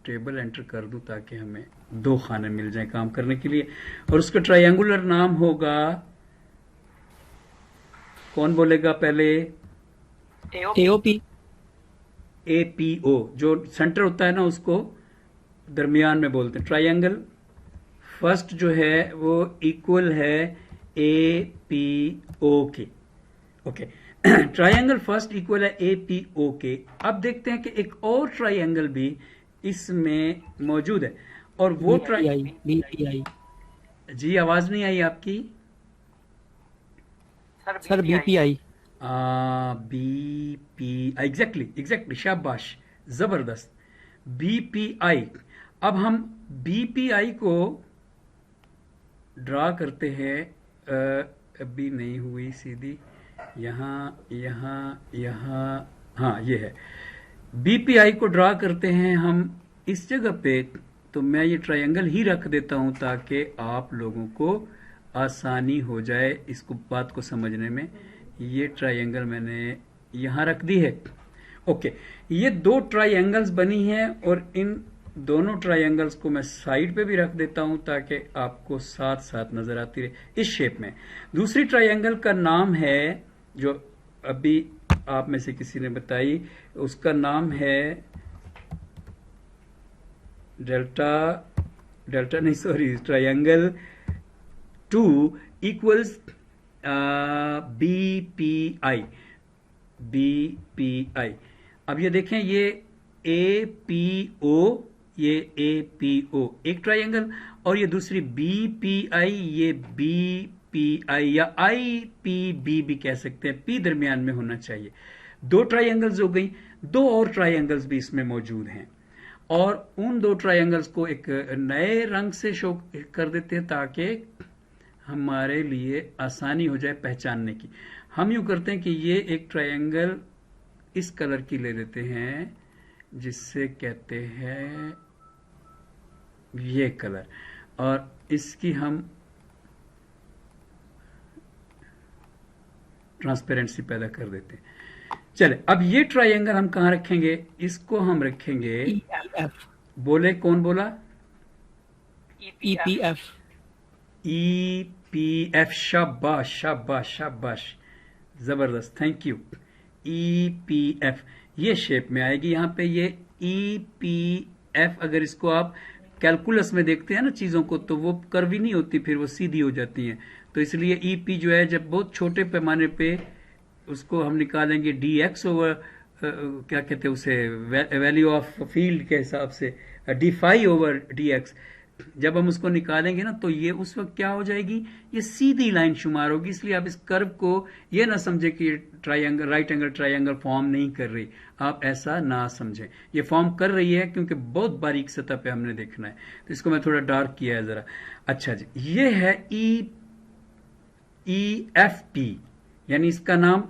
टेबल एंटर कर दूं ताकि हमें 2 खाने मिल जाएं काम करने के लिए, और उसका ट्राइंगुलर नाम होगा, कौन बोलेगा पहले? AOP। APO, जो सेंटर होता है ना उसको दरमियान में बोलते हैं। ट्राइंगल फर्स्ट जो है वो इक्वल है APO के। ओके, ट्राइंगल फर्स्ट इक्वल है APO के। अब देखते हैं कि एक और ट्राइंगल भी इसमें मौजूद है, और वो BPI। जी आवाज नहीं आई आपकी सर BPI। BPI, एग्जैक्टली, शाबाश, जबरदस्त, BPI। अब हम BPI को ड्रा करते हैं, अभी नहीं हुई सीधी, यहाँ, हाँ ये है। BPI को ड्रा करते हैं हम इस जगह पे, तो मैं ये ट्रायंगल ही रख देता हूं ताकि आप लोगों को आसानी हो जाए इसको बात को समझने में। ये ट्रायंगल मैंने यहाँ रख दी है। ओके, ये 2 ट्रायंगल्स बनी हैं और इन दोनों ट्रायंगल्स को मैं साइड पे भी रख देता हूं ताकि आपको साथ साथ नजर आती रहे इस शेप में। दूसरी ट्रायंगल का नाम है, जो अभी आप में से किसी ने बताई, उसका नाम है डेल्टा नहीं सॉरी, ट्रायंगल 2 इक्वल्स BPI। अब ये देखें, ये APO, ये APO एक ट्रायंगल, और ये दूसरी BPI, ये BPI या IPB भी कह सकते हैं, P दरमियान में होना चाहिए। 2 ट्रायंगल्स हो गई, 2 और ट्रायंगल्स भी इसमें मौजूद हैं, और उन 2 ट्रायंगल्स को एक नए रंग से शो कर देते हैं ताकि हमारे लिए आसानी हो जाए पहचानने की। हम यूं करते हैं कि ये एक ट्रायंगल इस कलर की ले लेते हैं, जिससे कहते हैं ये कलर, और इसकी हम ट्रांसपेरेंसी पैदा कर देते हैं। चले, अब ये ट्रायंगल हम कहां रखेंगे? इसको हम रखेंगे EPF। बोले, कौन बोला? EPF। EPF, शाबाश शाबाश शाबाश, जबरदस्त, थैंक यू। EPF ये शेप में आएगी यहाँ पे। ये EPF, अगर इसको आप कैलकुलस में देखते हैं ना चीजों को, तो वो कर्वी नहीं होती, फिर वो सीधी हो जाती हैं। तो इसलिए EP जो है, जब बहुत छोटे पैमाने पे उसको हम निकालेंगे DX ओवर क्या कहते हैं उसे, वैल्यू ऑफ फील्ड के हिसाब से, D5 ओवर DX, जब हम उसको निकालेंगे ना, तो ये उस वक्त क्या हो जाएगी, ये सीधी लाइन शुमार होगी। इसलिए आप इस कर्व को ये ना समझे कि triangle, right angle triangle form नहीं कर रही, आप ऐसा ना समझें, ये फॉर्म कर रही है, क्योंकि बहुत बारीक सतह पे हमने देखना है। तो इसको मैं थोड़ा डार्क किया है जरा। अच्छा जी, ये है EFP, यानी इसका नाम,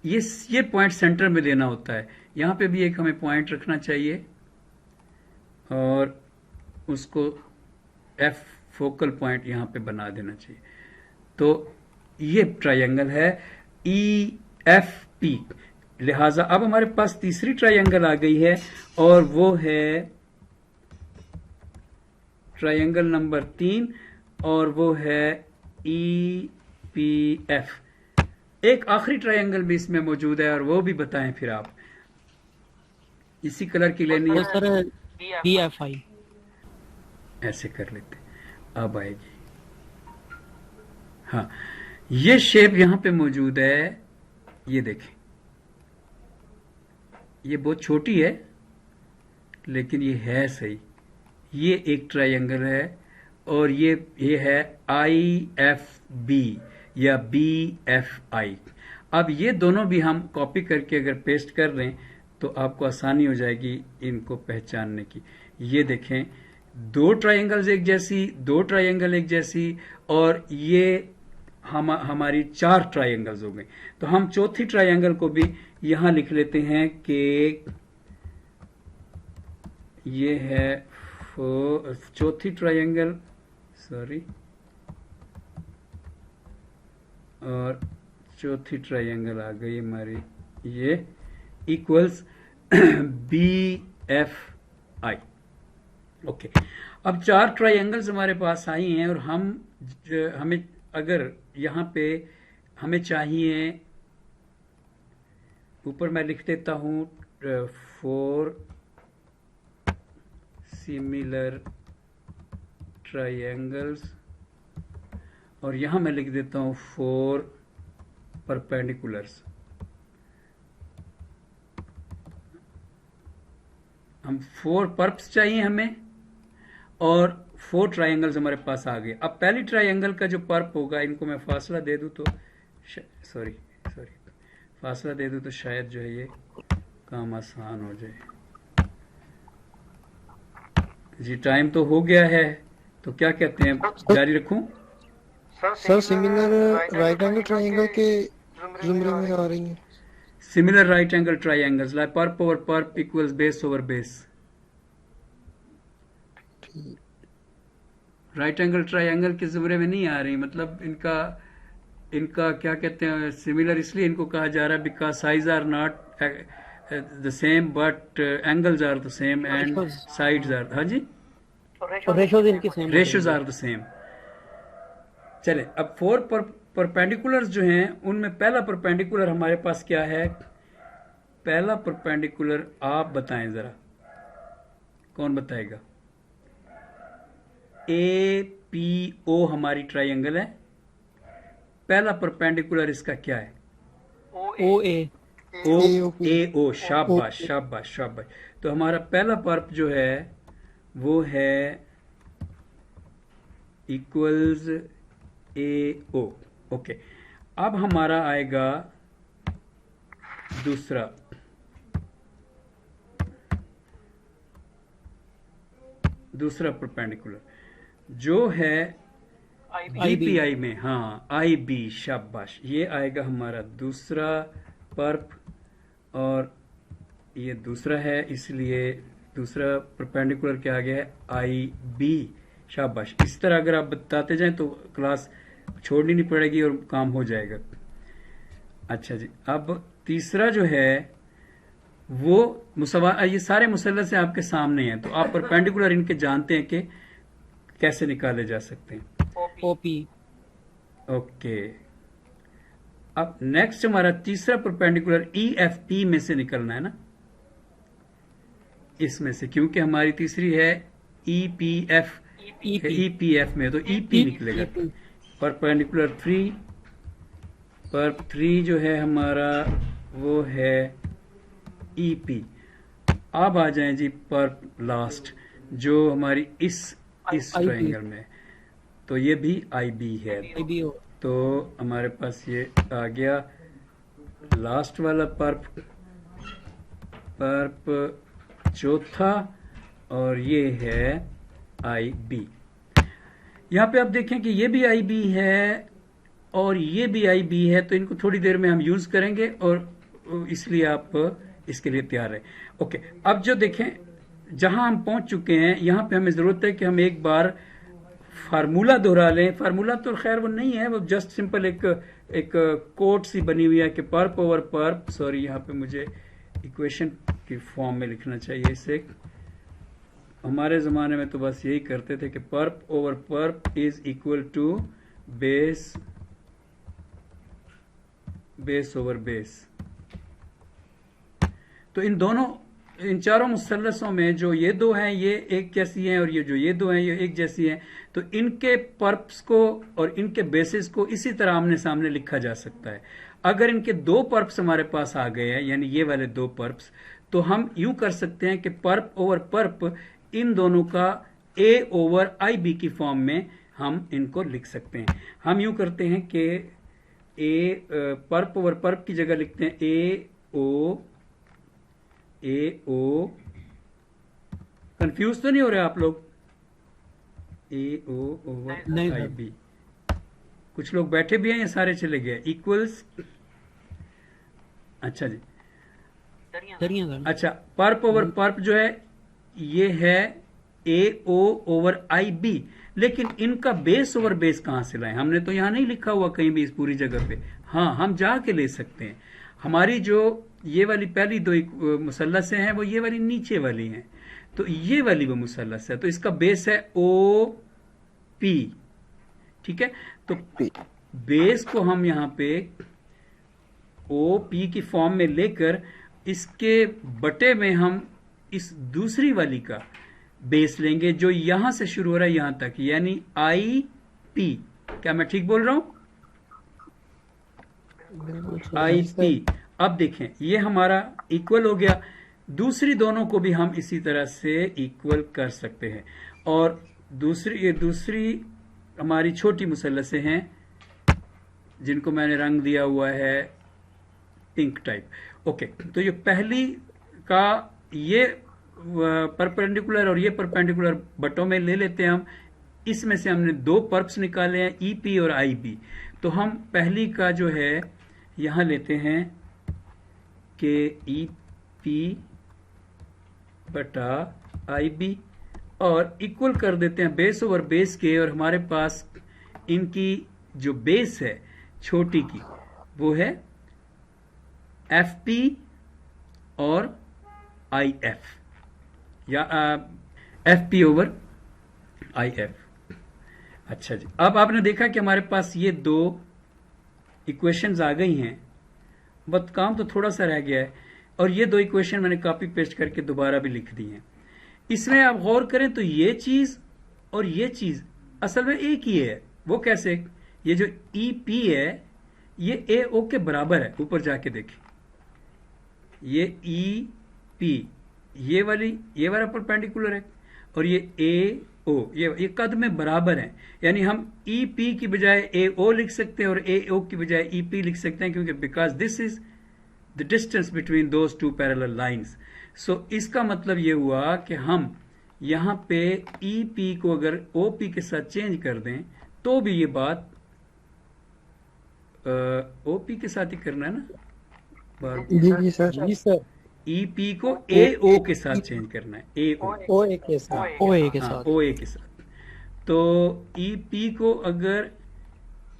ये पॉइंट सेंटर में देना होता है। यहां पे भी एक हमें पॉइंट रखना चाहिए और उसको F फोकल पॉइंट यहां पे बना देना चाहिए। तो ये ट्रायंगल है EFP। लिहाजा अब हमारे पास तीसरी ट्रायंगल आ गई है, और वो है ट्रायंगल नंबर 3, और वो है BFPF। एक आखिरी ट्रायंगल भी इसमें मौजूद है और वो भी बताएं फिर आप। इसी कलर की लेनी है, सर BFI। ऐसे कर लेते अब आएगी। हाँ, ये शेप यहां पे मौजूद है, ये देखें, ये बहुत छोटी है लेकिन ये है सही। ये एक ट्रायंगल है और ये है IFB या BFI। अब ये दोनों भी हम कॉपी करके अगर पेस्ट कर लें तो आपको आसानी हो जाएगी इनको पहचानने की। ये देखें, दो ट्रायंगल्स एक जैसी, दो ट्रायंगल एक जैसी, और ये हमारी 4 ट्रायंगल्स हो गए। तो हम चौथी ट्रायंगल को भी यहां लिख लेते हैं कि ये है चौथी ट्रायंगल, सॉरी, और चौथी ट्रायंगल आ गई हमारी, ये इक्वल्स BFI। ओके, अब 4 ट्रायंगल्स हमारे पास आई हैं और हमें अगर यहाँ पे हमें चाहिए, ऊपर मैं लिख देता हूं 4 सिमिलर ट्रायंगल्स, और यहां मैं लिख देता हूं 4 परपेंडिकुलर्स। हम 4 पर्प्स चाहिए हमें और 4 ट्रायंगल्स हमारे पास आ गए। अब पहली ट्रायंगल का जो पर्प होगा, इनको मैं फासला दे दूं तो सॉरी फासला दे दूं तो शायद जो है ये काम आसान हो जाए। जी टाइम तो हो गया है, तो क्या कहते हैं, जारी रखूं? Sir similar right angle triangle के जुमरे में आ रही है। Similar right angle triangles like pulp over pulp equals base over base. Right angle triangle के जुमरे में नहीं आ रही, मतलब इनका क्या कहते हैं, सिमिलर इसलिए इनको कहा जा रहा है बिकॉज साइज are not the same but angles are the same and sides are, हाँ जी, रेशोज इनके same, ratios are the same. चले, अब 4 परपेंडिकुलर्स जो हैं उनमें पहला परपेंडिकुलर हमारे पास क्या है? पहला परपेंडिकुलर आप बताएं जरा, कौन बताएगा? APO हमारी ट्रायंगल है, पहला परपेंडिकुलर इसका क्या है? OAO। शाबाश शाबाश शाबाश। तो हमारा पहला पर्प जो है वो है इक्वल्स AO। ओके, अब हमारा आएगा दूसरा परपेंडिकुलर जो है BPI में, हाँ IB, शाबाश। ये आएगा हमारा दूसरा पर्प और ये दूसरा है, इसलिए दूसरा परपेंडिकुलर क्या आ गया है? IB, शाबाश। इस तरह अगर आप बताते जाएं तो क्लास छोड़नी नहीं पड़ेगी और काम हो जाएगा। अच्छा जी, अब तीसरा जो है वो ये सारे मुसल्लस आपके सामने हैं, तो आप परपेंडिकुलर इनके जानते हैं कि कैसे निकाले जा सकते हैं। OP। ओके, अब नेक्स्ट हमारा तीसरा परपेंडिकुलर EFP में से निकलना है ना, इसमें से, क्योंकि हमारी तीसरी है EPF में, तो EP निकलेगा। परपेंडिकुलर 3 जो है हमारा वो है EP। अब आ जाएं जी पर्प लास्ट जो हमारी इस ट्रायंगल में, तो ये भी IB है। तो हमारे पास ये आ गया लास्ट वाला पर्प चौथा, और ये है IB। यहाँ पे आप देखें कि ये भी IB है और ये भी IB है, तो इनको थोड़ी देर में हम यूज करेंगे और इसलिए आप इसके लिए तैयार रहे। ओके, अब जो देखें जहां हम पहुंच चुके हैं, यहाँ पे हमें जरूरत है कि हम एक बार फार्मूला दोहरा लें। फार्मूला तो खैर वो नहीं है, वो जस्ट सिंपल एक कोट सी बनी हुई है कि पर्प ओवर पर्प, सॉरी यहाँ पे मुझे इक्वेशन की फॉर्म में लिखना चाहिए इसे। हमारे जमाने में तो बस यही करते थे कि perp over perp is equal to base base over base. तो इन चारों मुसल्लसों में जो ये दो हैं ये एक जैसी हैं और ये दो हैं ये एक जैसी हैं, तो इनके पर्प्स को और इनके बेसिस को इसी तरह आमने सामने लिखा जा सकता है। अगर इनके दो पर्प्स हमारे पास आ गए हैं, यानी ये वाले दो पर्प्स, तो हम यूं कर सकते हैं कि पर्प ओवर पर्प इन दोनों का a ओवर आई बी की फॉर्म में हम इनको लिख सकते हैं। हम यूं करते हैं कि पर्प ओवर पर्प की जगह लिखते हैं ए ओ। कंफ्यूज तो नहीं हो रहे आप लोग? ए ओ ओवर आई बी। कुछ लोग बैठे भी हैं या सारे चले गए? इक्वल्स, अच्छा जी, अच्छा, पर्प ओवर पर्प जो है ये है ए ओ ओवर आई बी, लेकिन इनका बेस ओवर बेस कहां से लाएं? हमने तो यहां नहीं लिखा हुआ कहीं भी इस पूरी जगह पे। हाँ, हम जाके ले सकते हैं। हमारी जो ये वाली पहली दो मुसल्लसें हैं वो ये वाली नीचे वाली हैं, तो ये वाली वो मुसल्लस है, तो इसका बेस है ओ पी। ठीक है, तो बेस को हम यहां पे ओ पी की फॉर्म में लेकर इसके बटे में हम इस दूसरी वाली का बेस लेंगे जो यहां से शुरू हो रहा है यहां तक, यानी आई पी। क्या मैं ठीक बोल रहा हूं? I P. अब देखें ये हमारा इक्वल हो गया। दूसरी दोनों को भी हम इसी तरह से इक्वल कर सकते हैं। और दूसरी हमारी छोटी मुसल्लसें हैं जिनको मैंने रंग दिया हुआ है पिंक टाइप। ओके, तो ये पहली का ये परपेंडिकुलर और ये परपेंडिकुलर बटों में ले लेते हैं हम। इसमें से हमने दो पर्प्स निकाले हैं, ई पी और आई बी। तो हम पहली का जो है यहां लेते हैं कि ई पी बटा आई बी और इक्वल कर देते हैं बेस ओवर बेस के, और हमारे पास इनकी जो बेस है छोटी की वो है एफ पी और आई एफ, या F P over I F. अच्छा जी, अब आपने देखा कि हमारे पास ये दो इक्वेशंस आ गई हैं, बस काम तो थोड़ा सा रह गया है। और ये दो इक्वेशन मैंने कॉपी पेस्ट करके दोबारा भी लिख दी हैं। इसमें आप गौर करें तो ये चीज और ये चीज असल में एक ही है। वो कैसे? ये जो ई पी है ये ए ओ के बराबर है। ऊपर जाके देखें, ये ई पी ये वाला परपेंडिकुलर है और ये ए ओ ये कद में बराबर है। यानी हम ई पी की बजाय ए ओ लिख सकते हैं और ए ओ की बजाय ई पी लिख सकते हैं, क्योंकि because this is the distance between those two parallel lines. So इसका मतलब ये हुआ कि हम यहां पे ई पी को अगर ओ पी के साथ चेंज कर दें तो भी ये बात ओ पी के साथ ही करना है ना? जी सर, जी सर। ई पी को ए ओ के साथ चेंज करना है, ए ओ ए के साथ, ओ ए के साथ, ओ ए के साथ। तो ई पी को अगर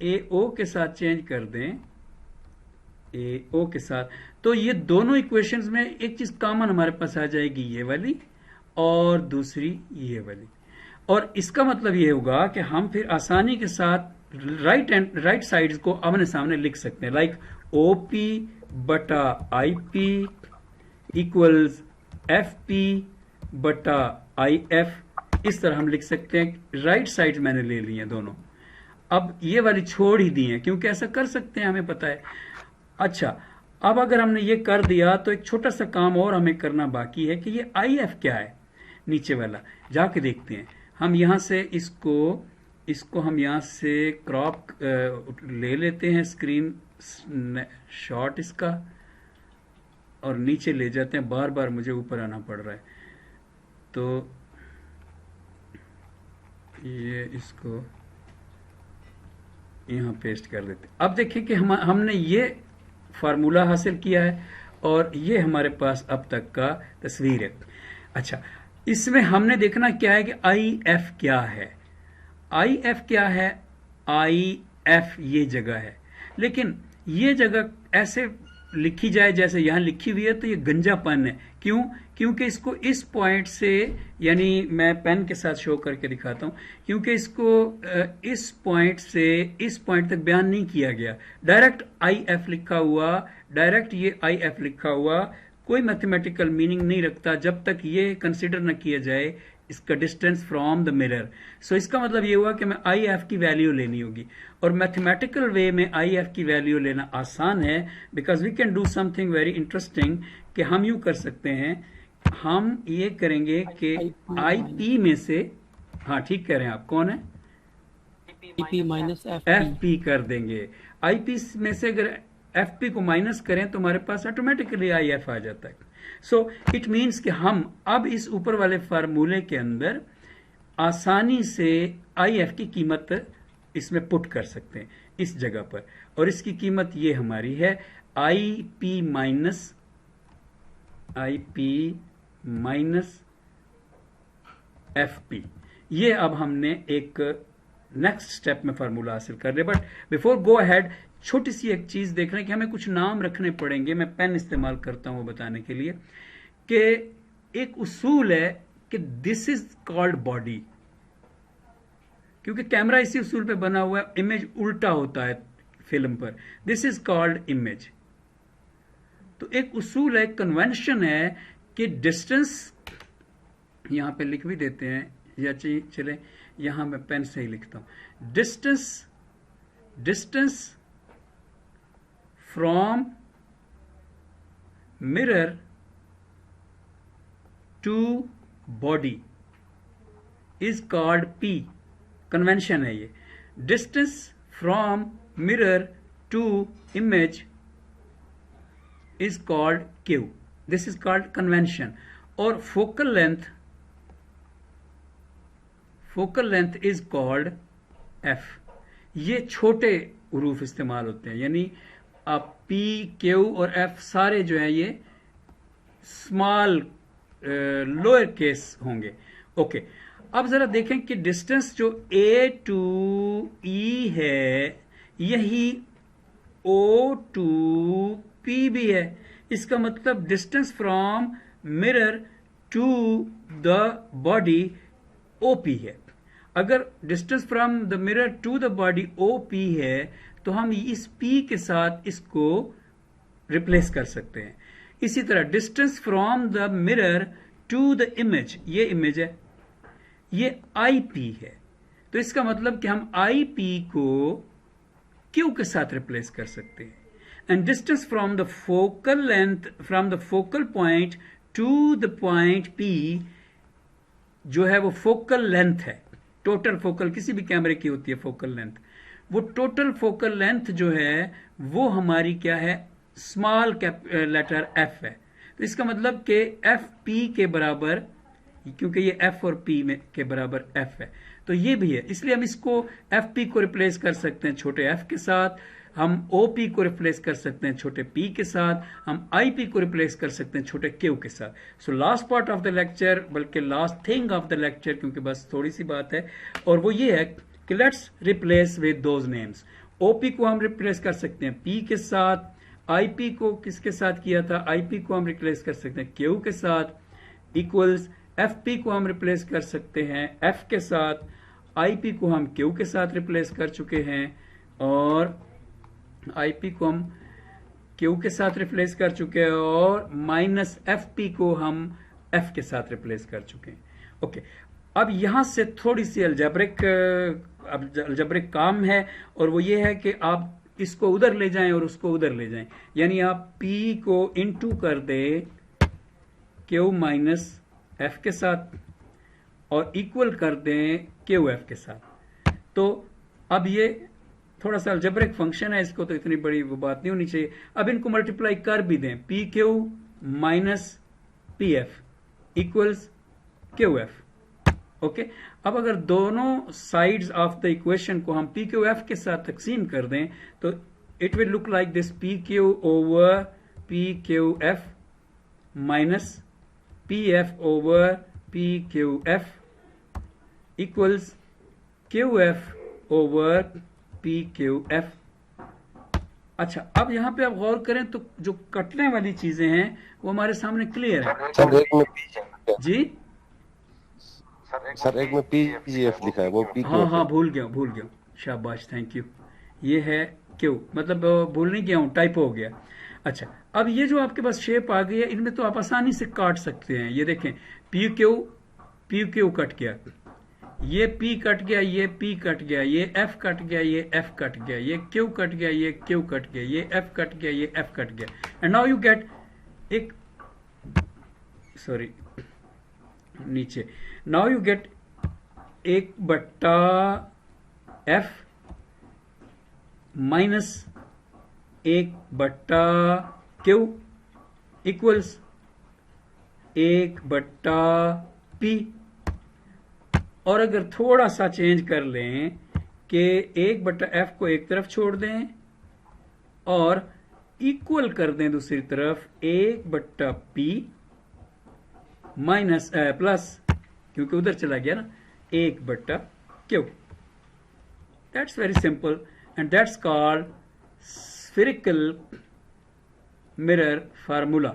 ए ओ के साथ चेंज कर दें, ए ओ के साथ, तो ये दोनों इक्वेशंस में एक चीज कॉमन हमारे पास आ जाएगी, ये वाली और दूसरी ये वाली। और इसका मतलब ये होगा कि हम फिर आसानी के साथ राइट साइड्स को आमने सामने लिख सकते हैं, लाइक ओ पी बटा I P equals F P बटा आई एफ। इस तरह हम लिख सकते हैं। राइट साइड मैंने ले ली हैं दोनों। अब ये वाली छोड़ ही दी है क्योंकि ऐसा कर सकते हैं, हमें पता है। अच्छा, अब अगर हमने ये कर दिया तो एक छोटा सा काम और हमें करना बाकी है कि ये आई एफ क्या है, नीचे वाला जाके देखते हैं। हम यहां से इसको हम यहां से क्रॉप ले लेते हैं, स्क्रीन शॉट इसका, और नीचे ले जाते हैं। बार बार मुझे ऊपर आना पड़ रहा है, तो ये इसको यहां पेस्ट कर देते हैं। अब देखिए कि हमने ये फार्मूला हासिल किया है और ये हमारे पास अब तक का तस्वीर है। अच्छा, इसमें हमने देखना क्या है कि आई एफ क्या है। आई एफ क्या है? आई एफ ये जगह है, लेकिन ये जगह ऐसे लिखी जाए जैसे यहां लिखी हुई है तो ये गंजापन है। क्यों? क्योंकि इसको इस पॉइंट से, यानी मैं पेन के साथ शो करके दिखाता हूं, क्योंकि इसको इस पॉइंट से इस पॉइंट तक बयान नहीं किया गया, डायरेक्ट आई एफ लिखा हुआ, डायरेक्ट ये आई एफ लिखा हुआ कोई मैथमेटिकल मीनिंग नहीं रखता जब तक ये कंसिडर न किया जाए इसका डिस्टेंस फ्रॉम द मिरर। सो इसका मतलब ये हुआ कि मैं आई एफ की वैल्यू लेनी होगी, और मैथमेटिकल वे में आई एफ की वैल्यू लेना आसान है, because we can do something very interesting कि हम यूं कर सकते हैं, हम ये करेंगे कि आई पी में से, हाँ ठीक कह रहे हैं आप, कौन है, IP माइनस एफ पी कर देंगे। आई पी में से अगर एफ पी को माइनस करें तो हमारे पास ऑटोमेटिकली आई एफ आ जाता है। सो इट मीन्स कि हम अब इस ऊपर वाले फार्मूले के अंदर आसानी से आई एफ की कीमत इसमें पुट कर सकते हैं इस जगह पर, और इसकी कीमत ये हमारी है I P minus F P. ये अब हमने एक नेक्स्ट स्टेप में फार्मूला हासिल कर लिया। बट बिफोर गो अहेड, छोटी सी एक चीज देख रहे हैं कि हमें कुछ नाम रखने पड़ेंगे। मैं पेन इस्तेमाल करता हूं बताने के लिए कि एक उसूल है कि दिस इज कॉल्ड बॉडी, क्योंकि कैमरा इसी उसूल पे बना हुआ है, इमेज उल्टा होता है फिल्म पर, दिस इज कॉल्ड इमेज। तो एक उसूल है, कन्वेंशन है कि डिस्टेंस, यहां पे लिख भी देते हैं, या चले यहां मैं पेन से ही लिखता हूं, distance from mirror to body is called P. Convention है ये, distance from mirror to image is called Q. This is called convention. और focal length is called F. ये छोटे उरूफ इस्तेमाल होते हैं, यानी आप P, Q और F सारे जो है ये स्मॉल लोअर केस होंगे। ओके, अब जरा देखें कि डिस्टेंस जो A टू E है यही O टू P भी है। इसका मतलब distance from mirror to the body OP है। अगर distance from the mirror to the body OP है तो हम इस P के साथ इसको रिप्लेस कर सकते हैं। इसी तरह distance from the mirror to the image, ये इमेज है, ये IP है, तो इसका मतलब कि हम IP को Q के साथ रिप्लेस कर सकते हैं। And distance from the focal length, from the focal point to the point P जो है वो फोकल लेंथ है। टोटल फोकल किसी भी कैमरे की होती है फोकल लेंथ, वो टोटल फोकल लेंथ जो है वो हमारी क्या है, स्मॉल लेटर F है। तो इसका मतलब कि FP के बराबर, क्योंकि ये F और P में के बराबर F है, तो ये भी है, इसलिए हम इसको FP को रिप्लेस कर सकते हैं छोटे f के साथ, हम OP को रिप्लेस कर सकते हैं छोटे p के साथ, हम IP को रिप्लेस कर सकते हैं छोटे q के साथ। So last part of the lecture, बल्कि last thing of the lecture, क्योंकि बस थोड़ी सी बात है, और वो ये है कि let's replace with those names. OP को हम रिप्लेस कर सकते हैं p के साथ, IP को किसके साथ किया था, IP को हम रिप्लेस कर सकते हैं q के साथ, इक्वल्स FP को हम रिप्लेस कर सकते हैं f के साथ, IP को हम q के साथ रिप्लेस कर चुके हैं, और IP को हम Q के साथ रिप्लेस कर चुके हैं, और माइनस FP को हम F के साथ रिप्लेस कर चुके हैं। ओके, अब यहां से थोड़ी सी अल्जेब्रिक काम है, और वो ये है कि आप इसको उधर ले जाएं और उसको उधर ले जाएं, यानी आप P को इनटू कर दे Q माइनस F के साथ और इक्वल कर दें QF के साथ। तो अब ये थोड़ा सा अल्जेब्रिक फंक्शन है, इसको तो इतनी बड़ी वो बात नहीं होनी चाहिए। अब इनको मल्टीप्लाई कर भी दें, PQ minus PF equals QF। Okay, अब अगर दोनों साइड्स ऑफ द इक्वेशन को हम PQF के साथ तकसीम कर दें तो it will look like this, PQ over PQF minus PF over PQF equals QF over PQF। अच्छा, अब यहाँ पे आप गौर करें तो जो कटने वाली चीजें हैं वो हमारे सामने क्लियर है। सर एक में PGF जी सर एक में PGF लिखा है, वो P हाँ हाँ, भूल गया, शाबाश, थैंक यू। ये है क्यू, मतलब भूल नहीं गया हूँ, टाइप हो गया। अच्छा, अब ये जो आपके पास शेप आ गई है, इनमें तो आप आसानी से काट सकते हैं। ये देखें, पी क्यू कट गया, ये P कट गया, ये P कट गया, ये F कट गया, ये F कट गया, ये Q कट गया, ये Q कट गया, ये F कट गया, ये F कट गया। एंड नाउ यू गेट एक, सॉरी नीचे, now you get 1/F minus 1/Q equals 1/P। और अगर थोड़ा सा चेंज कर लें कि 1/F को एक तरफ छोड़ दें और इक्वल कर दें दूसरी तरफ 1/P माइनस प्लस, क्योंकि उधर चला गया ना, 1/Q। That's very simple and that's called spherical mirror formula.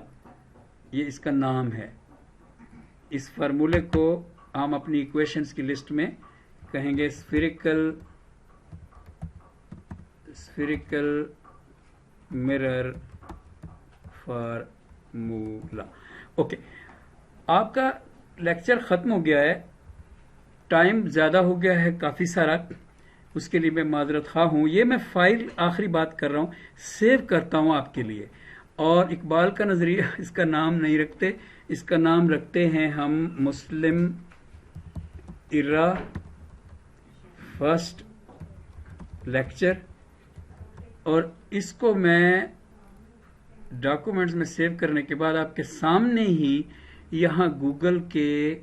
ये इसका नाम है। इस फार्मूले को हम अपनी इक्वेशंस की लिस्ट में कहेंगे स्फेरिकल मिरर फार्मूला। ओके, आपका लेक्चर खत्म हो गया है, टाइम ज्यादा हो गया है काफी सारा, उसके लिए मैं माजरत खा हूं। ये मैं फाइल आखिरी बात कर रहा हूं, सेव करता हूं आपके लिए। और इकबाल का नजरिया इसका नाम नहीं रखते, इसका नाम रखते हैं हम मुस्लिम इरा फर्स्ट लेक्चर। और इसको मैं डॉक्यूमेंट्स में सेव करने के बाद आपके सामने ही यहाँ गूगल के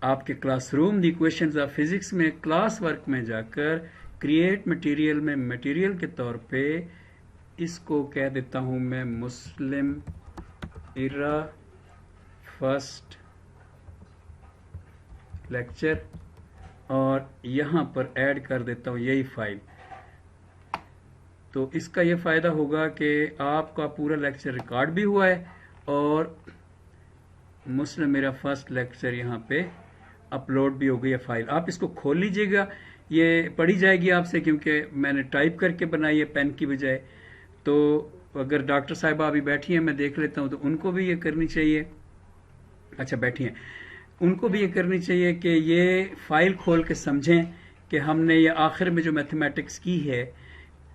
आपके classroom the equations of physics में क्लास वर्क में जाकर क्रिएट मटेरियल में मटेरियल के तौर पे इसको कह देता हूं मैं मुस्लिम इरा फर्स्ट लेक्चर, और यहां पर ऐड कर देता हूं यही फाइल। तो इसका यह फायदा होगा कि आपका पूरा लेक्चर रिकॉर्ड भी हुआ है और मुस्लिम मेरा फर्स्ट लेक्चर यहाँ पे अपलोड भी हो गई है फाइल। आप इसको खोल लीजिएगा, ये पढ़ी जाएगी आपसे, क्योंकि मैंने टाइप करके बनाई है पेन की बजाय। तो अगर डॉक्टर साहिबा अभी बैठी हैं, मैं देख लेता हूं, तो उनको भी ये करनी चाहिए। अच्छा, बैठी हैं, उनको भी ये करनी चाहिए कि ये फाइल खोल के समझें कि हमने ये आखिर में जो मैथमेटिक्स की है,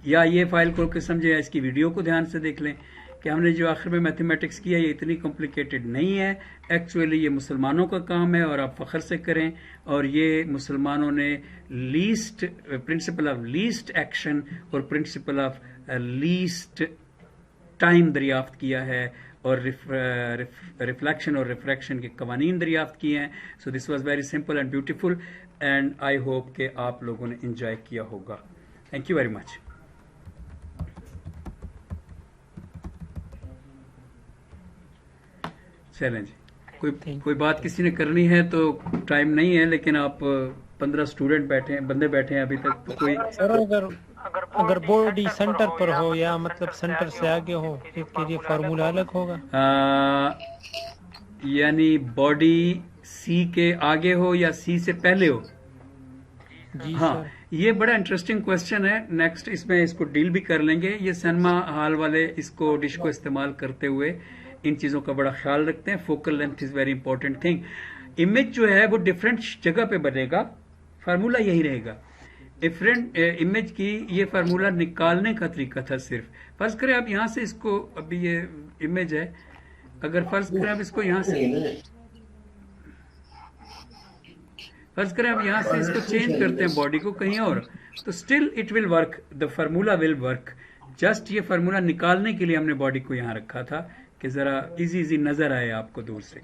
या ये फाइल खोल के समझें, या इसकी वीडियो को ध्यान से देख लें कि हमने जो आखिर में मैथमेटिक्स किया ये इतनी कॉम्प्लिकेटेड नहीं है। एक्चुअली ये मुसलमानों का काम है और आप फख्र से करें। और ये मुसलमानों ने least principle of least action और प्रिंसिपल ऑफ लीस्ट टाइम दरियाफ्त किया है, और रिफ्लेक्शन और रिफ्रैक्शन के कवानीन दरियाफ्त किए हैं। सो this was very simple and beautiful, and I hope कि आप लोगों ने एंजॉय किया होगा। Thank you very much. चलें जी, कोई बात किसी ने करनी है तो टाइम नहीं है, लेकिन आप 15 स्टूडेंट बैठे हैं, बंदे बैठे हैं अभी तक, तो कोई सर अगर बॉडी सेंटर पर हो या मतलब सेंटर से आगे हो, इसके लिए फार्मूला अलग होगा? यानी बॉडी सी के आगे हो या सी से पहले हो? जी हाँ सर। ये बड़ा इंटरेस्टिंग क्वेश्चन है। नेक्स्ट इसमें इसको डील भी कर लेंगे। ये सिनेमा हॉल वाले इसको डिश को इस्तेमाल करते हुए इन चीजों का बड़ा ख्याल रखते हैं। Focal length is very important thing. Image जो है वो डिफरेंट जगह पे बनेगा, फार्मूला यही रहेगा। डिफरेंट इमेज की ये फार्मूला निकालने का तरीका था सिर्फ। फर्ज करें आप यहाँ से इसको, अभी ये इमेज है, अगर फर्ज करें आप इसको यहाँ से, फर्ज करें आप यहाँ से इसको चेंज करते हैं बॉडी को कहीं और, तो still it will work, the formula will work. Just ये फार्मूला निकालने के लिए हमने बॉडी को यहाँ रखा था कि जरा इजी इजी नजर आए आपको दूर से।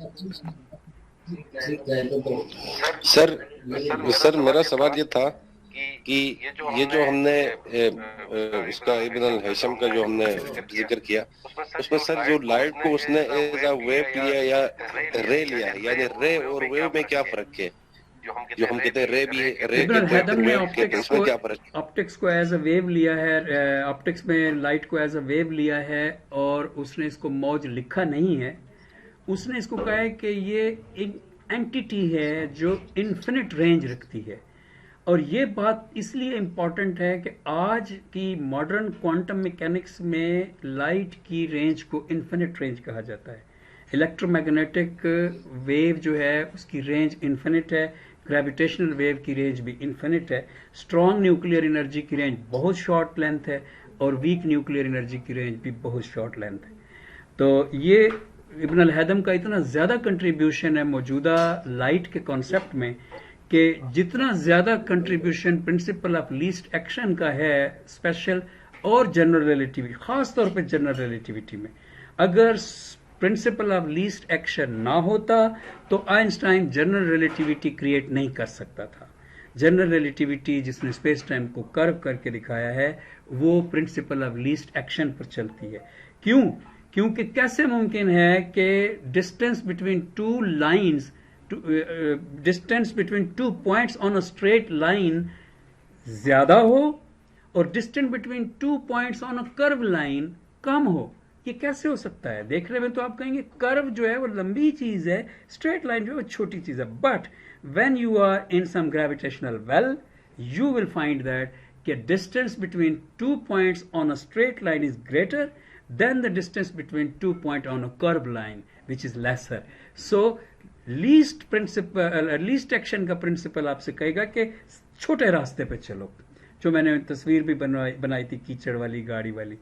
सर मेरा सवाल ये था कि ये जो हमने उसका इब्न अल हैशम का जो हमने जिक्र किया, उसमें सर जो लाइट को उसने एज अ वेव लिया या रे लिया, यानी रे और वेव में क्या फर्क है? जो हम कहते हैं रे भी रे इब्न अल हैदम ने कहते हैं, इसमें क्या फर्क है? ऑप्टिक्स को एज अ वेव लिया है, ऑप्टिक्स में लाइट को एज अ वेव लिया है और उसने इसको मौज लिखा नहीं है। उसने इसको कहा है कि ये एक एंटिटी है जो इन्फिनिट रेंज रखती है। और ये बात इसलिए इम्पॉर्टेंट है कि आज की मॉडर्न क्वांटम मैकेनिक्स में लाइट की रेंज को इन्फिनिट रेंज कहा जाता है। इलेक्ट्रोमैग्नेटिक वेव जो है उसकी रेंज इन्फिनिट है, ग्रेविटेशनल वेव की रेंज भी इन्फिनिट है, स्ट्रॉन्ग न्यूक्लियर एनर्जी की रेंज बहुत शॉर्ट लेंथ है और वीक न्यूक्लियर एनर्जी की रेंज भी बहुत शॉर्ट लेंथ है। तो ये इब्न अल हैदम का इतना ज़्यादा कंट्रीब्यूशन है मौजूदा लाइट के कॉन्सेप्ट में कि जितना ज़्यादा contribution principle of least action का है स्पेशल और जनरल रिलेटिविटी, ख़ास तौर पे जनरल रिलेटिविटी में, अगर प्रिंसिपल ऑफ लीस्ट एक्शन ना होता तो आइंस्टाइन जनरल रिलेटिविटी क्रिएट नहीं कर सकता था। जनरल रिलेटिविटी जिसने स्पेस टाइम को कर्व करके दिखाया है वो प्रिंसिपल ऑफ लीस्ट एक्शन पर चलती है। क्यों? क्योंकि कैसे मुमकिन है कि distance between two lines, distance between two points on a straight line ज्यादा हो और distance between two points on a curve line कम हो? ये कैसे हो सकता है? देखने में तो आप कहेंगे कर्व जो है वो लंबी चीज है, स्ट्रेट लाइन जो है वो छोटी चीज है, but when you are in some gravitational well you will find that the distance between 2 points on a straight line is greater than the distance between 2 points on a curved line, which is lesser. So least action का principal आपसे कहेगा कि छोटे रास्ते पे चलो, जो मैंने तस्वीर भी बनाई थी कीचड़ वाली गाड़ी वाली।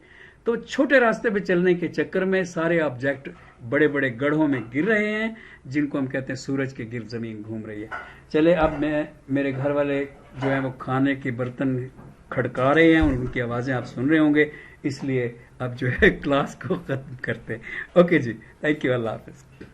तो छोटे रास्ते पे चलने के चक्कर में सारे ऑब्जेक्ट बड़े बड़े गड्ढों में गिर रहे हैं, जिनको हम कहते हैं सूरज के गिर्द जमीन घूम रही है। चले अब मेरे घर वाले जो है वो खाने के बर्तन खड़का रहे हैं और उनकी आवाजें आप सुन रहे होंगे, इसलिए अब जो है क्लास को खत्म करते हैं। ओके जी, थैंक यू, अल्लाह हाफिज।